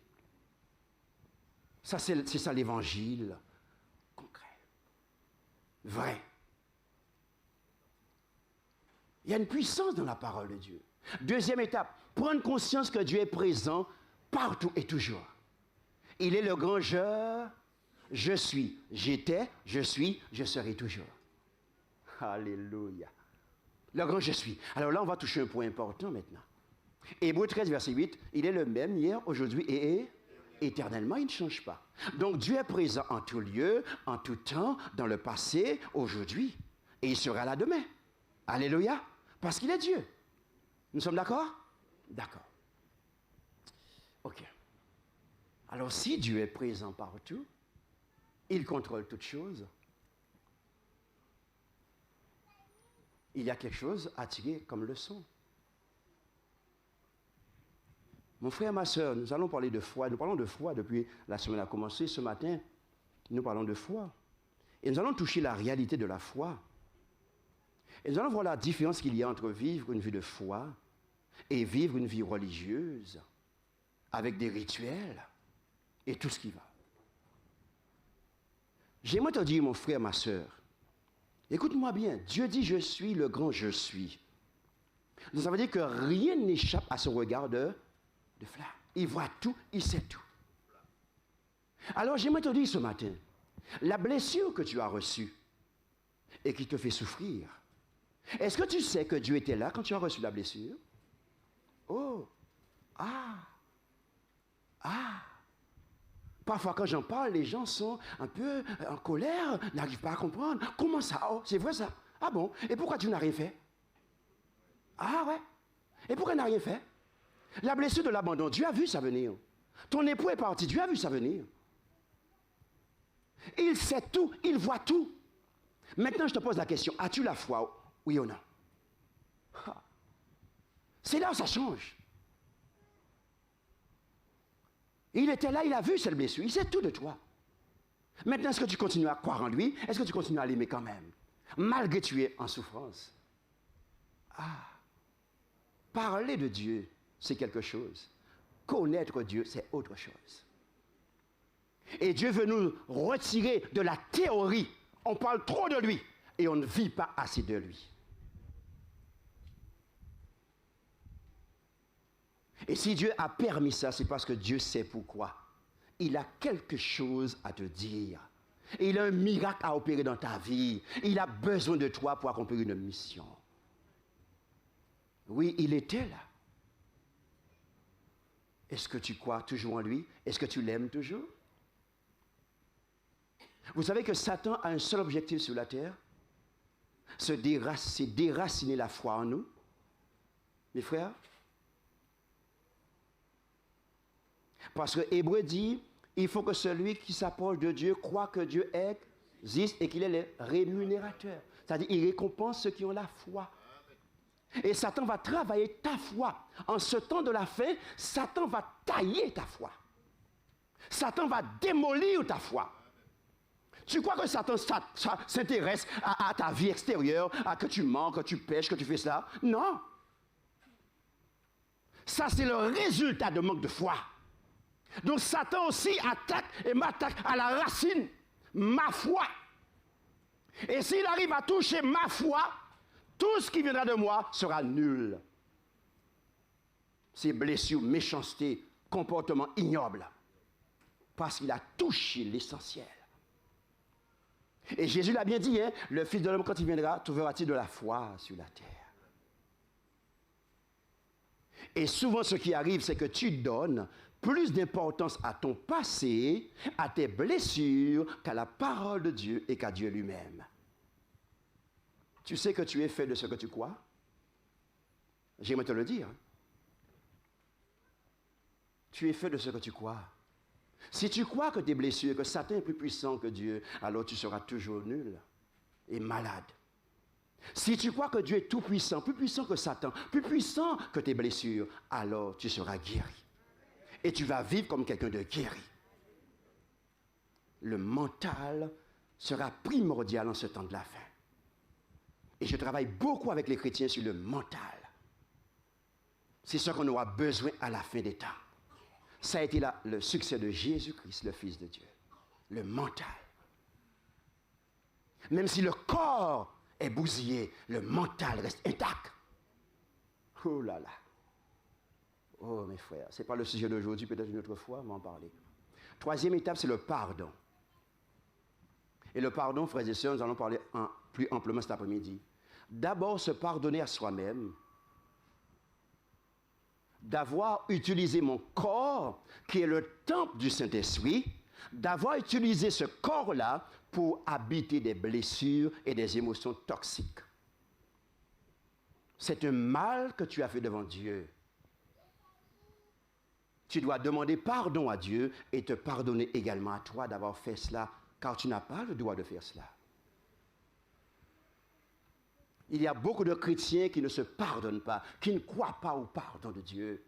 Ça, c'est ça l'évangile concret. Vrai. Il y a une puissance dans la parole de Dieu. Deuxième étape, prendre conscience que Dieu est présent partout et toujours. Il est le grand je suis. J'étais, je suis, je serai toujours. Alléluia. Le grand je suis. Alors là, on va toucher un point important maintenant. Hébreux 13, verset 8, il est le même hier, aujourd'hui et éternellement, il ne change pas. Donc Dieu est présent en tout lieu, en tout temps, dans le passé, aujourd'hui. Et il sera là demain. Alléluia. Parce qu'il est Dieu. Nous sommes d'accord? D'accord. OK. Alors si Dieu est présent partout, il contrôle toutes choses, il y a quelque chose à tirer comme leçon. Mon frère, ma soeur, nous allons parler de foi. Nous parlons de foi depuis la semaine a commencé. Ce matin, nous parlons de foi. Et nous allons toucher la réalité de la foi. Et nous allons voir la différence qu'il y a entre vivre une vie de foi et vivre une vie religieuse, avec des rituels et tout ce qui va. J'aimerais te dire, mon frère, ma soeur, écoute-moi bien, Dieu dit « Je suis le grand je suis ». Donc ça veut dire que rien n'échappe à son regard de flamme. Il voit tout, il sait tout. Alors j'aimerais te dire ce matin, la blessure que tu as reçue et qui te fait souffrir, est-ce que tu sais que Dieu était là quand tu as reçu la blessure? Oh, Parfois quand j'en parle, les gens sont un peu en colère, n'arrivent pas à comprendre. Comment ça? Oh, c'est vrai ça? Ah bon? Et pourquoi tu n'as rien fait? Ah ouais? Et pourquoi tu n'as rien fait? La blessure de l'abandon, Dieu a vu ça venir. Ton époux est parti, Dieu a vu ça venir. Il sait tout, il voit tout. Maintenant, je te pose la question, as-tu la foi, oui ou non? C'est là où ça change. Il était là, il a vu cette blessure, il sait tout de toi. Maintenant, est-ce que tu continues à croire en lui? Est-ce que tu continues à l'aimer quand même? Malgré que tu es en souffrance. Parler de Dieu, c'est quelque chose. Connaître Dieu, c'est autre chose. Et Dieu veut nous retirer de la théorie. On parle trop de lui et on ne vit pas assez de lui. Et si Dieu a permis ça, c'est parce que Dieu sait pourquoi. Il a quelque chose à te dire. Et il a un miracle à opérer dans ta vie. Il a besoin de toi pour accomplir une mission. Oui, il était là. Est-ce que tu crois toujours en lui? Est-ce que tu l'aimes toujours? Vous savez que Satan a un seul objectif sur la terre? C'est déraciner la foi en nous. Mes frères? Parce que Hébreu dit, il faut que celui qui s'approche de Dieu croit que Dieu existe et qu'il est le rémunérateur. C'est-à-dire, il récompense ceux qui ont la foi. Et Satan va travailler ta foi. En ce temps de la fin, Satan va tailler ta foi. Satan va démolir ta foi. Tu crois que Satan s'intéresse à ta vie extérieure, à que tu mens, que tu pêches, que tu fais cela? Non. Ça, c'est le résultat de manque de foi. Donc Satan aussi attaque et m'attaque à la racine, ma foi. Et s'il arrive à toucher ma foi, tout ce qui viendra de moi sera nul. Ces blessures, méchanceté, comportement ignoble. Parce qu'il a touché l'essentiel. Et Jésus l'a bien dit, hein, le Fils de l'homme, quand il viendra, trouvera-t-il de la foi sur la terre? Et souvent, ce qui arrive, c'est que tu donnes plus d'importance à ton passé, à tes blessures, qu'à la parole de Dieu et qu'à Dieu lui-même. Tu sais que tu es fait de ce que tu crois? J'aimerais te le dire. Tu es fait de ce que tu crois. Si tu crois que tes blessures, que Satan est plus puissant que Dieu, alors tu seras toujours nul et malade. Si tu crois que Dieu est tout puissant, plus puissant que Satan, plus puissant que tes blessures, alors tu seras guéri. Et tu vas vivre comme quelqu'un de guéri. Le mental sera primordial en ce temps de la fin. Et je travaille beaucoup avec les chrétiens sur le mental. C'est ce qu'on aura besoin à la fin des temps. Ça a été le succès de Jésus-Christ, le Fils de Dieu. Le mental. Même si le corps est bousillé, le mental reste intact. Oh là là. Oh mes frères, ce n'est pas le sujet d'aujourd'hui, peut-être une autre fois, on va en parler. Troisième étape, c'est le pardon. Et le pardon, frères et sœurs, nous allons parler plus amplement cet après-midi. D'abord, se pardonner à soi-même, d'avoir utilisé mon corps, qui est le temple du Saint-Esprit, d'avoir utilisé ce corps-là pour habiter des blessures et des émotions toxiques. C'est un mal que tu as fait devant Dieu. Tu dois demander pardon à Dieu et te pardonner également à toi d'avoir fait cela, car tu n'as pas le droit de faire cela. Il y a beaucoup de chrétiens qui ne se pardonnent pas, qui ne croient pas au pardon de Dieu.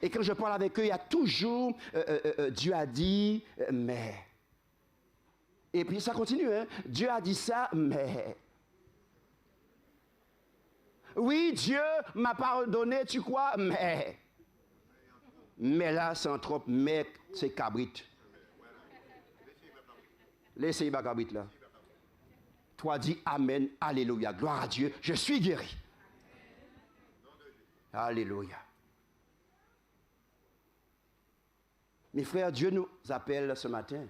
Et quand je parle avec eux, il y a toujours Dieu a dit, mais. Et puis ça continue, hein? Dieu a dit ça, mais. Oui, Dieu m'a pardonné, tu crois, mais. Mais là, c'est un trop, mais c'est cabrit. Laissez ma cabrit là. Toi dis Amen, Alléluia, gloire à Dieu, je suis guéri. Alléluia. Mes frères, Dieu nous appelle ce matin.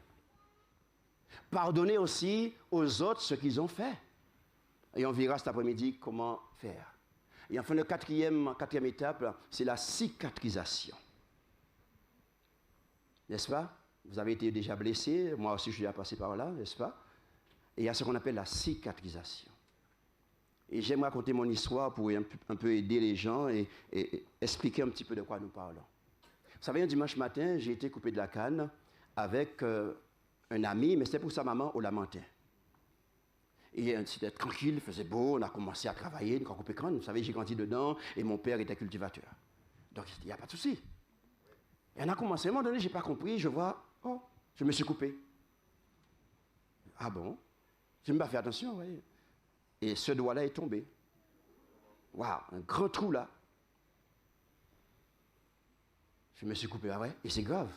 Pardonnez aussi aux autres ce qu'ils ont fait. Et on verra cet après-midi comment faire. Et enfin, la quatrième étape, c'est la cicatrisation. N'est-ce pas? Vous avez été déjà blessé, moi aussi je suis déjà passé par là, n'est-ce pas? Et il y a ce qu'on appelle la cicatrisation. Et j'aime raconter mon histoire pour un peu aider les gens et expliquer un petit peu de quoi nous parlons. Vous savez, un dimanche matin, j'ai été coupé de la canne avec un ami, mais c'était pour sa maman au Lamentin. Et c'était tranquille, il faisait beau, on a commencé à travailler, nous avons coupé canne. Vous savez, j'ai grandi dedans et mon père était cultivateur. Donc il n'y a pas de souci. Et on a commencé, à un moment donné, je n'ai pas compris, je vois, oh, je me suis coupé. Ah bon? Je n'ai pas fait attention, vous voyez. Et ce doigt-là est tombé. Waouh, un grand trou là. Je me suis coupé, ah ouais, et c'est grave.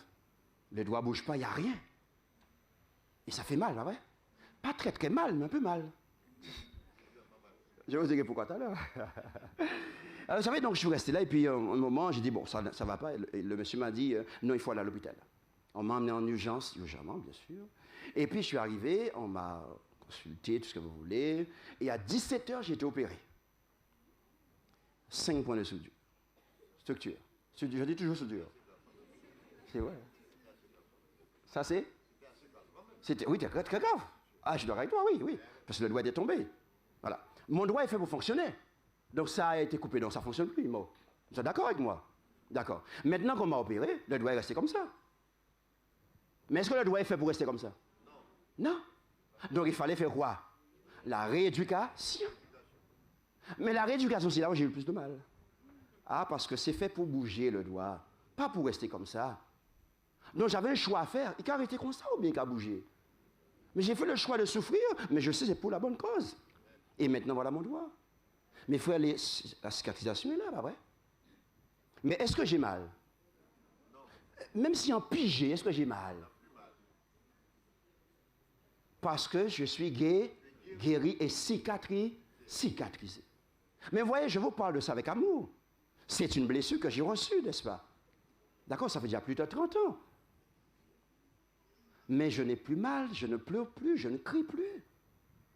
Le doigt ne bouge pas, il n'y a rien. Et ça fait mal, ah ouais. Pas très très mal, mais un peu mal. Je vais vous dire pourquoi tout à l'heure. Alors, vous savez, donc je suis resté là, et puis un moment, j'ai dit, bon, ça ne va pas. Et le monsieur m'a dit, non, il faut aller à l'hôpital. On m'a emmené en urgence, urgemment, bien sûr. Et puis je suis arrivé, on m'a consulté, tout ce que vous voulez. Et à 17h, j'ai été opéré. 5 points de soudure. Structure. Je dis toujours soudure. C'est vrai. Ça, c'est? C'était, oui, très, très grave. Ah, je suis d'accord avec toi, oui, oui. Parce que le doigt est tombé. Voilà. Mon doigt est fait pour fonctionner. Donc ça a été coupé, donc ça ne fonctionne plus. Vous êtes d'accord avec moi? D'accord. Maintenant qu'on m'a opéré, le doigt est resté comme ça. Mais est-ce que le doigt est fait pour rester comme ça? Non. Donc il fallait faire quoi? La rééducation. Mais la rééducation, c'est là où j'ai eu le plus de mal. Ah, parce que c'est fait pour bouger le doigt, pas pour rester comme ça. Donc j'avais un choix à faire. Il a arrêté comme ça ou bien il a bougé. Mais j'ai fait le choix de souffrir, mais je sais que c'est pour la bonne cause. Et maintenant, voilà mon doigt. Mes frères, la cicatrisation est là, pas vrai? Mais est-ce que j'ai mal? Même si en pigé, est-ce que j'ai mal? Parce que je suis guéri et cicatrisé. Mais voyez, je vous parle de ça avec amour. C'est une blessure que j'ai reçue, n'est-ce pas? D'accord, ça fait déjà plus de 30 ans. Mais je n'ai plus mal, je ne pleure plus, je ne crie plus.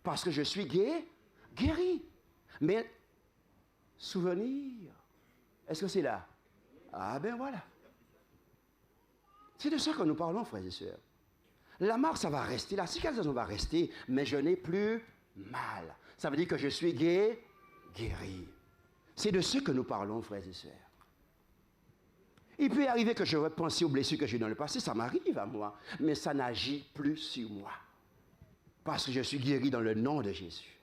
Parce que je suis guéri. Mais, souvenir, est-ce que c'est là? Ah ben voilà. C'est de ça que nous parlons, frères et sœurs. La marque, ça va rester, la cicatrisation va rester, mais je n'ai plus mal. Ça veut dire que je suis guéri. C'est de ce que nous parlons, frères et sœurs. Il peut arriver que je repense aux blessures que j'ai dans le passé, ça m'arrive à moi, mais ça n'agit plus sur moi. Parce que je suis guéri dans le nom de Jésus.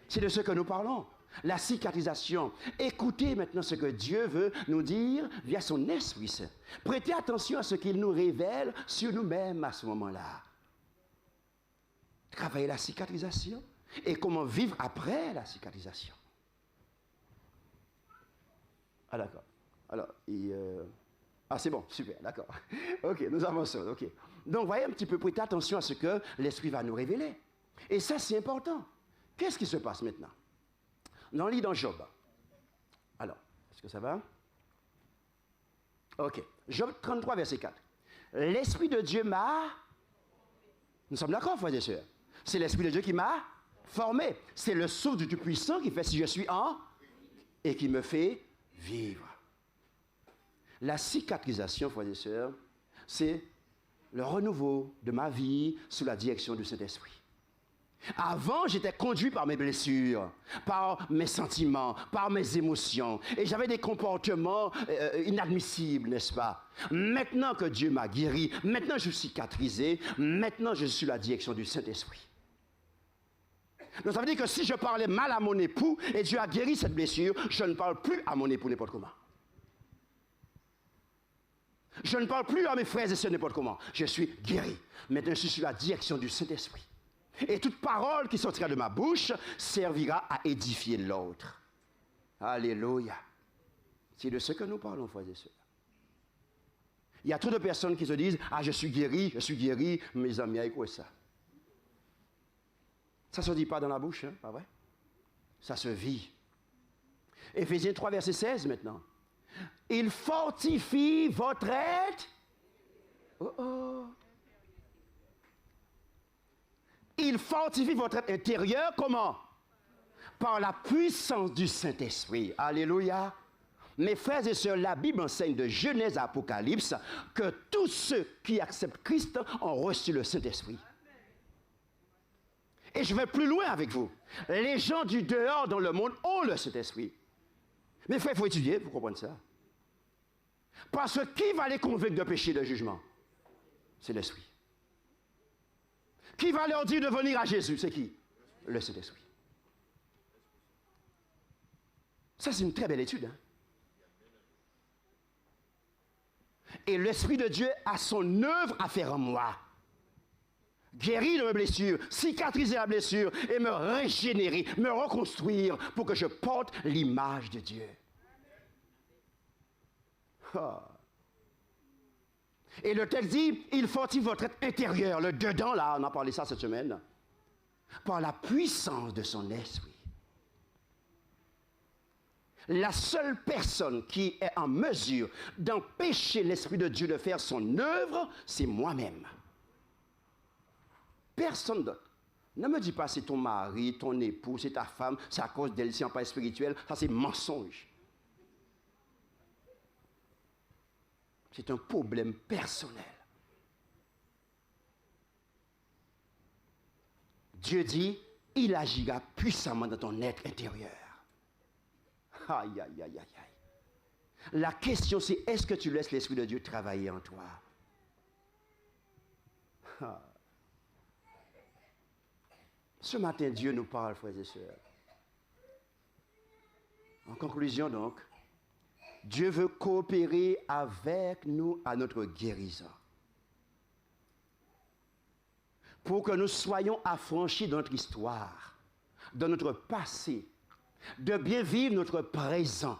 C'est de ce que nous parlons. La cicatrisation. Écoutez maintenant ce que Dieu veut nous dire via son Esprit Saint. Prêtez attention à ce qu'il nous révèle sur nous-mêmes à ce moment-là. Travailler la cicatrisation et comment vivre après la cicatrisation. Ah d'accord. Alors, ah c'est bon, super, d'accord. Ok, nous avançons, ok. Donc, voyez un petit peu, prêtez attention à ce que l'Esprit va nous révéler. Et ça, c'est important. Qu'est-ce qui se passe maintenant? On lit dans Job. Alors, est-ce que ça va? Ok. Job 33, verset 4. L'Esprit de Dieu m'a... Nous sommes d'accord, frères et sœurs? C'est l'Esprit de Dieu qui m'a formé. C'est le souffle du Tout-Puissant qui fait si je suis en... et qui me fait vivre. La cicatrisation, frères et sœurs, c'est le renouveau de ma vie sous la direction du Saint-Esprit. Avant, j'étais conduit par mes blessures, par mes sentiments, par mes émotions. Et j'avais des comportements inadmissibles, n'est-ce pas? Maintenant que Dieu m'a guéri, maintenant je suis cicatrisé, maintenant je suis sous la direction du Saint-Esprit. Donc ça veut dire que si je parlais mal à mon époux et Dieu a guéri cette blessure, je ne parle plus à mon époux n'importe comment. Je ne parle plus à mes frères et sœurs n'importe comment. Je suis guéri. Maintenant je suis sous la direction du Saint-Esprit. Et toute parole qui sortira de ma bouche servira à édifier l'autre. Alléluia. C'est de ce que nous parlons, frères et sœurs. Il y a trop de personnes qui se disent « Ah, je suis guéri, mes amis, avec quoi ça ?» Ça ne se dit pas dans la bouche, hein, pas vrai? Ça se vit. Éphésiens 3, verset 16 maintenant. « Il fortifie votre être. » Il fortifie votre être intérieur, comment? Par la puissance du Saint-Esprit. Alléluia. Mes frères et sœurs, la Bible enseigne de Genèse à Apocalypse que tous ceux qui acceptent Christ ont reçu le Saint-Esprit. Et je vais plus loin avec vous. Les gens du dehors dans le monde ont le Saint-Esprit. Mes frères, il faut étudier pour comprendre ça. Parce que qui va les convaincre de péché et de jugement? C'est l'Esprit. Qui va leur dire de venir à Jésus? C'est qui? Le Saint-Esprit. Ça, c'est une très belle étude. Hein? Et l'Esprit de Dieu a son œuvre à faire en moi. Guérir de mes blessures, cicatriser la blessure et me régénérer, me reconstruire pour que je porte l'image de Dieu. Oh. Et le texte dit, il fortifie votre être intérieur, le dedans, là, on a parlé ça cette semaine, par la puissance de son esprit. La seule personne qui est en mesure d'empêcher l'Esprit de Dieu de faire son œuvre, c'est moi-même. Personne d'autre. Ne me dis pas c'est ton mari, ton époux, c'est ta femme, c'est à cause d'elle, c'est un pas spirituel, ça c'est mensonge. C'est un problème personnel. Dieu dit, il agira puissamment dans ton être intérieur. Aïe, aïe, aïe, aïe, aïe. La question c'est, est-ce que tu laisses l'Esprit de Dieu travailler en toi? Ah. Ce matin, Dieu nous parle, frères et sœurs. En conclusion donc, Dieu veut coopérer avec nous à notre guérison. pour que nous soyons affranchis de notre histoire, de notre passé, de bien vivre notre présent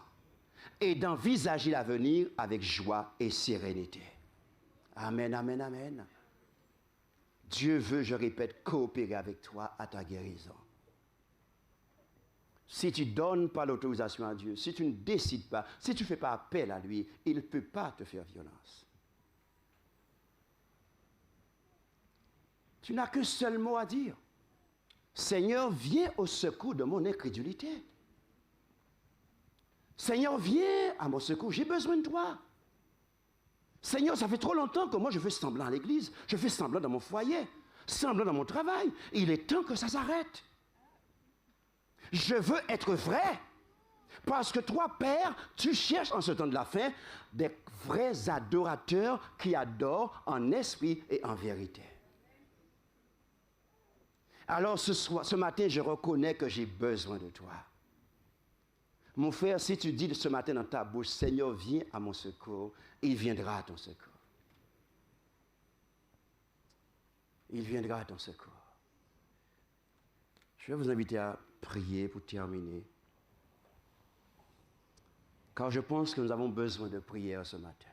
et d'envisager l'avenir avec joie et sérénité. Amen, amen, amen. Dieu veut, je répète, coopérer avec toi à ta guérison. Si tu ne donnes pas l'autorisation à Dieu, si tu ne décides pas, si tu ne fais pas appel à lui, il ne peut pas te faire violence. Tu n'as qu'un seul mot à dire. Seigneur, viens au secours de mon incrédulité. Seigneur, viens à mon secours, j'ai besoin de toi. Seigneur, ça fait trop longtemps que moi je fais semblant à l'église, je fais semblant dans mon foyer, semblant dans mon travail. Il est temps que ça s'arrête. Je veux être vrai. Parce que toi, Père, tu cherches en ce temps de la fin des vrais adorateurs qui adorent en esprit et en vérité. Alors ce matin, je reconnais que j'ai besoin de toi. Mon frère, si tu dis ce matin dans ta bouche, Seigneur, viens à mon secours, il viendra à ton secours. Il viendra à ton secours. Je vais vous inviter à prier pour terminer. Car je pense que nous avons besoin de prière ce matin.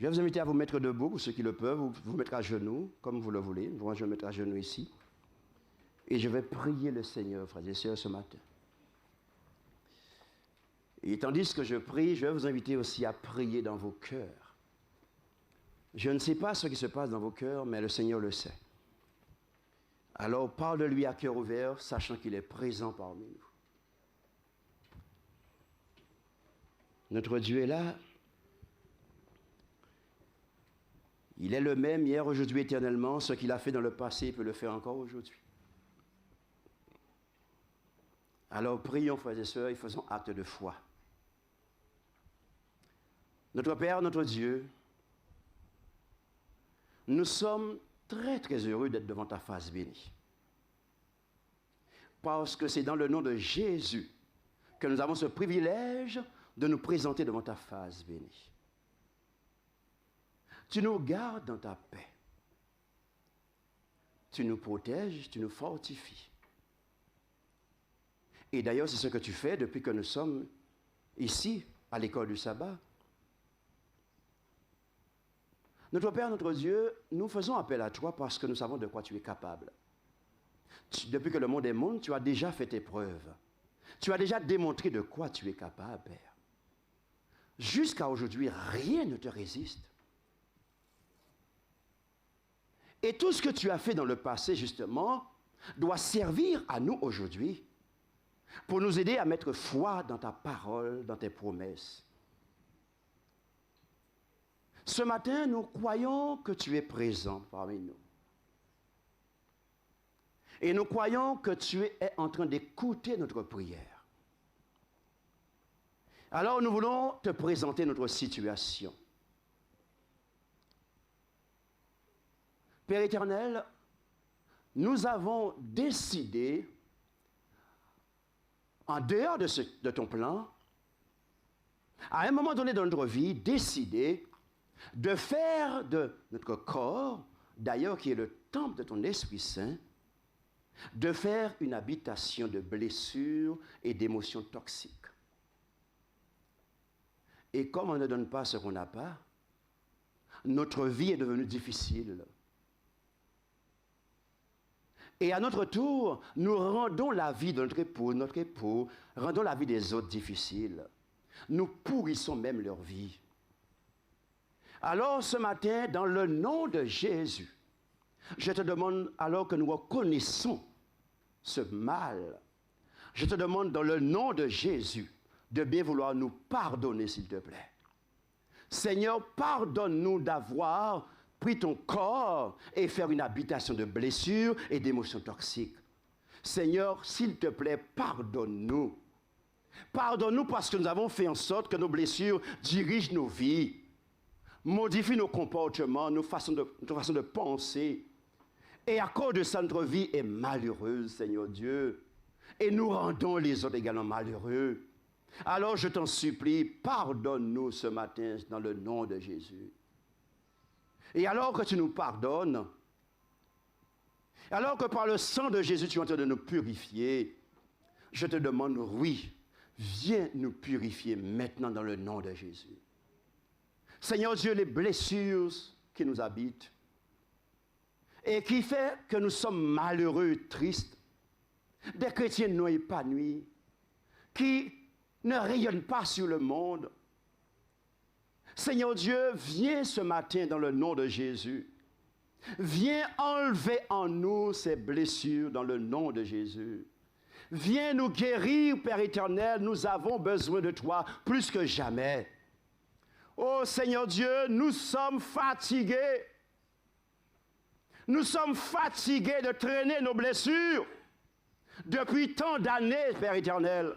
Je vais vous inviter à vous mettre debout, pour ceux qui le peuvent, ou vous mettre à genoux, comme vous le voulez. Moi, je vais me mettre à genoux ici. Et je vais prier le Seigneur, frères et sœurs, ce matin. Et tandis que je prie, je vais vous inviter aussi à prier dans vos cœurs. Je ne sais pas ce qui se passe dans vos cœurs, mais le Seigneur le sait. Alors parle de lui à cœur ouvert, sachant qu'il est présent parmi nous. Notre Dieu est là. Il est le même hier, aujourd'hui, éternellement. Ce qu'il a fait dans le passé, il peut le faire encore aujourd'hui. Alors prions, frères et sœurs, et faisons acte de foi. Notre Père, notre Dieu, nous sommes très, très heureux d'être devant ta face bénie. Parce que c'est dans le nom de Jésus que nous avons ce privilège de nous présenter devant ta face bénie. Tu nous gardes dans ta paix. Tu nous protèges, tu nous fortifies. Et d'ailleurs, c'est ce que tu fais depuis que nous sommes ici, à l'école du sabbat. Notre Père, notre Dieu, nous faisons appel à toi parce que nous savons de quoi tu es capable. Depuis que le monde est monde, tu as déjà fait tes preuves. Tu as déjà démontré de quoi tu es capable, Père. Jusqu'à aujourd'hui, rien ne te résiste. Et tout ce que tu as fait dans le passé, justement, doit servir à nous aujourd'hui pour nous aider à mettre foi dans ta parole, dans tes promesses. Ce matin, nous croyons que tu es présent parmi nous. Et nous croyons que tu es en train d'écouter notre prière. Alors nous voulons te présenter notre situation. Père éternel, nous avons décidé, en dehors de ton plan, à un moment donné dans notre vie, décider de faire de notre corps, d'ailleurs qui est le temple de ton Esprit Saint, de faire une habitation de blessures et d'émotions toxiques. Et comme on ne donne pas ce qu'on n'a pas, notre vie est devenue difficile. Et à notre tour, nous rendons la vie de notre époux, rendons la vie des autres difficile. Nous pourrissons même leur vie. Alors ce matin, dans le nom de Jésus, je te demande, alors que nous reconnaissons ce mal, je te demande dans le nom de Jésus de bien vouloir nous pardonner, s'il te plaît. Seigneur, pardonne-nous d'avoir pris ton corps et faire une habitation de blessures et d'émotions toxiques. Seigneur, s'il te plaît, pardonne-nous. Pardonne-nous parce que nous avons fait en sorte que nos blessures dirigent nos vies, modifient nos comportements, notre façon de penser. Et à cause de ça, notre vie est malheureuse, Seigneur Dieu. Et nous rendons les autres également malheureux. Alors je t'en supplie, pardonne-nous ce matin dans le nom de Jésus. Et alors que tu nous pardonnes, alors que par le sang de Jésus, tu es en train de nous purifier, je te demande, oui, viens nous purifier maintenant dans le nom de Jésus. Seigneur Dieu, les blessures qui nous habitent et qui fait que nous sommes malheureux, tristes, des chrétiens non épanouis, qui ne rayonnent pas sur le monde. Seigneur Dieu, viens ce matin dans le nom de Jésus. Viens enlever en nous ces blessures dans le nom de Jésus. Viens nous guérir, Père éternel, nous avons besoin de toi plus que jamais. Oh Seigneur Dieu, nous sommes fatigués. Nous sommes fatigués de traîner nos blessures depuis tant d'années, Père éternel.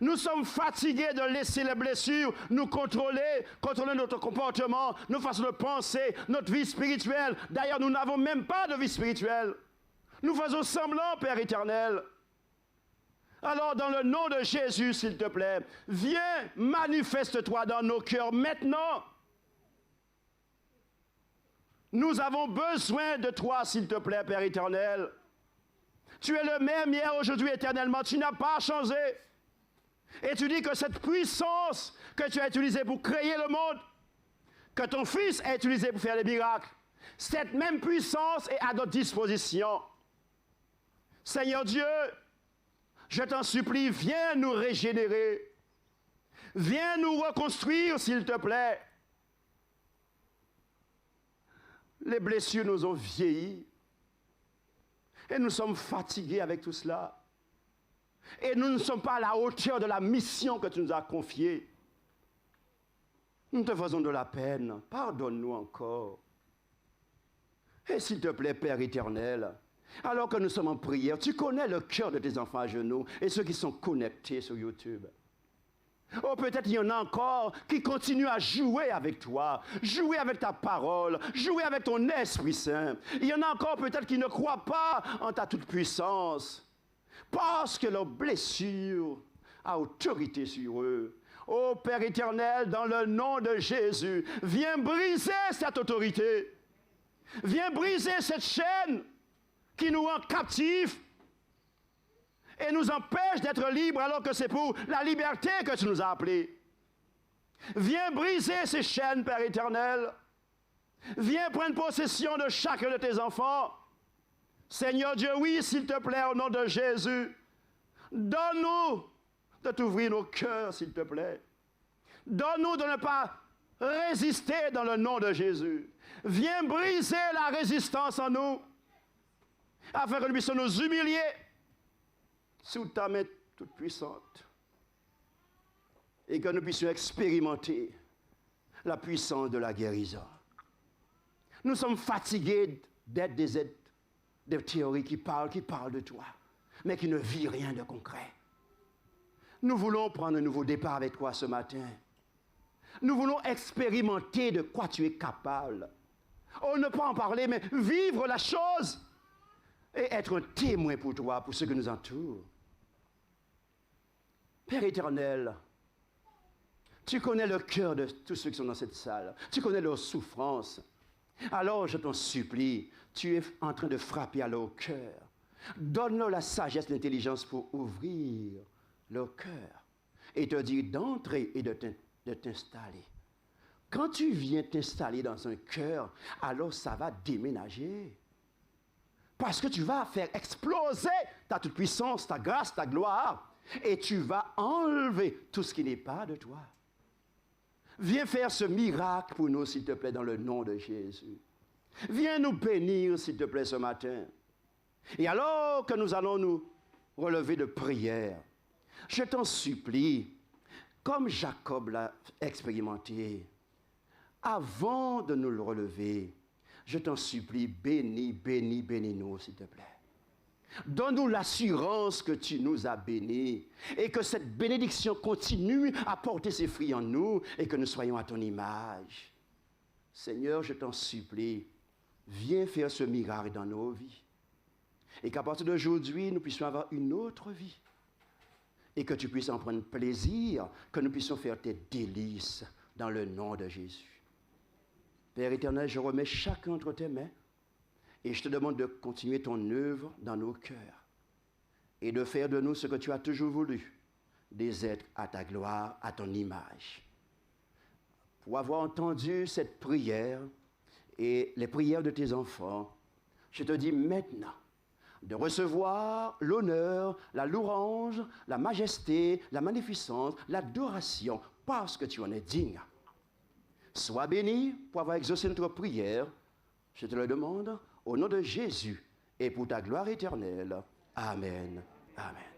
Nous sommes fatigués de laisser les blessures nous contrôler notre comportement, nos façons de penser, notre vie spirituelle. D'ailleurs, nous n'avons même pas de vie spirituelle. Nous faisons semblant, Père éternel. Alors, dans le nom de Jésus, s'il te plaît, viens, manifeste-toi dans nos cœurs maintenant. Nous avons besoin de toi, s'il te plaît, Père éternel. Tu es le même hier, aujourd'hui, éternellement. Tu n'as pas changé. Et tu dis que cette puissance que tu as utilisée pour créer le monde, que ton Fils a utilisée pour faire les miracles, cette même puissance est à notre disposition. Seigneur Dieu, je t'en supplie, viens nous régénérer. Viens nous reconstruire, s'il te plaît. Les blessures nous ont vieilli. Et nous sommes fatigués avec tout cela. Et nous ne sommes pas à la hauteur de la mission que tu nous as confiée. Nous te faisons de la peine. Pardonne-nous encore. Et s'il te plaît, Père éternel, alors que nous sommes en prière, tu connais le cœur de tes enfants à genoux et ceux qui sont connectés sur YouTube. Oh, peut-être il y en a encore qui continuent à jouer avec toi, jouer avec ta parole, jouer avec ton Esprit Saint. Il y en a encore peut-être qui ne croient pas en ta toute-puissance parce que leur blessure a autorité sur eux. Oh, Père éternel, dans le nom de Jésus, viens briser cette autorité. Viens briser cette chaîne qui nous rend captifs et nous empêche d'être libres alors que c'est pour la liberté que tu nous as appelés. Viens briser ces chaînes, Père éternel. Viens prendre possession de chacun de tes enfants. Seigneur Dieu, oui, s'il te plaît, au nom de Jésus, donne-nous de t'ouvrir nos cœurs, s'il te plaît. Donne-nous de ne pas résister dans le nom de Jésus. Viens briser la résistance en nous, afin que nous puissions nous humilier sous ta main toute puissante et que nous puissions expérimenter la puissance de la guérison. Nous sommes fatigués d'être des théories qui parlent de toi, mais qui ne vivent rien de concret. Nous voulons prendre un nouveau départ avec toi ce matin. Nous voulons expérimenter de quoi tu es capable. Oh, ne pas en parler, mais vivre la chose et être un témoin pour toi, pour ceux qui nous entourent. Père éternel, tu connais le cœur de tous ceux qui sont dans cette salle. Tu connais leurs souffrances. Alors, je t'en supplie, tu es en train de frapper à leur cœur. Donne-leur la sagesse, l'intelligence pour ouvrir leur cœur et te dire d'entrer et de t'installer. Quand tu viens t'installer dans un cœur, alors ça va déménager. Parce que tu vas faire exploser ta toute-puissance, ta grâce, ta gloire. Et tu vas enlever tout ce qui n'est pas de toi. Viens faire ce miracle pour nous, s'il te plaît, dans le nom de Jésus. Viens nous bénir, s'il te plaît, ce matin. Et alors que nous allons nous relever de prière, je t'en supplie, comme Jacob l'a expérimenté, avant de nous le relever, je t'en supplie, bénis-nous, s'il te plaît. Donne-nous l'assurance que tu nous as bénis et que cette bénédiction continue à porter ses fruits en nous et que nous soyons à ton image. Seigneur, je t'en supplie, viens faire ce miracle dans nos vies et qu'à partir d'aujourd'hui, nous puissions avoir une autre vie et que tu puisses en prendre plaisir, que nous puissions faire tes délices dans le nom de Jésus. Père éternel, je remets chacun entre tes mains et je te demande de continuer ton œuvre dans nos cœurs et de faire de nous ce que tu as toujours voulu, des êtres à ta gloire, à ton image. Pour avoir entendu cette prière et les prières de tes enfants, je te dis maintenant de recevoir l'honneur, la louange, la majesté, la magnificence, l'adoration, parce que tu en es digne. Sois béni pour avoir exaucé notre prière. Je te le demande au nom de Jésus et pour ta gloire éternelle. Amen. Amen.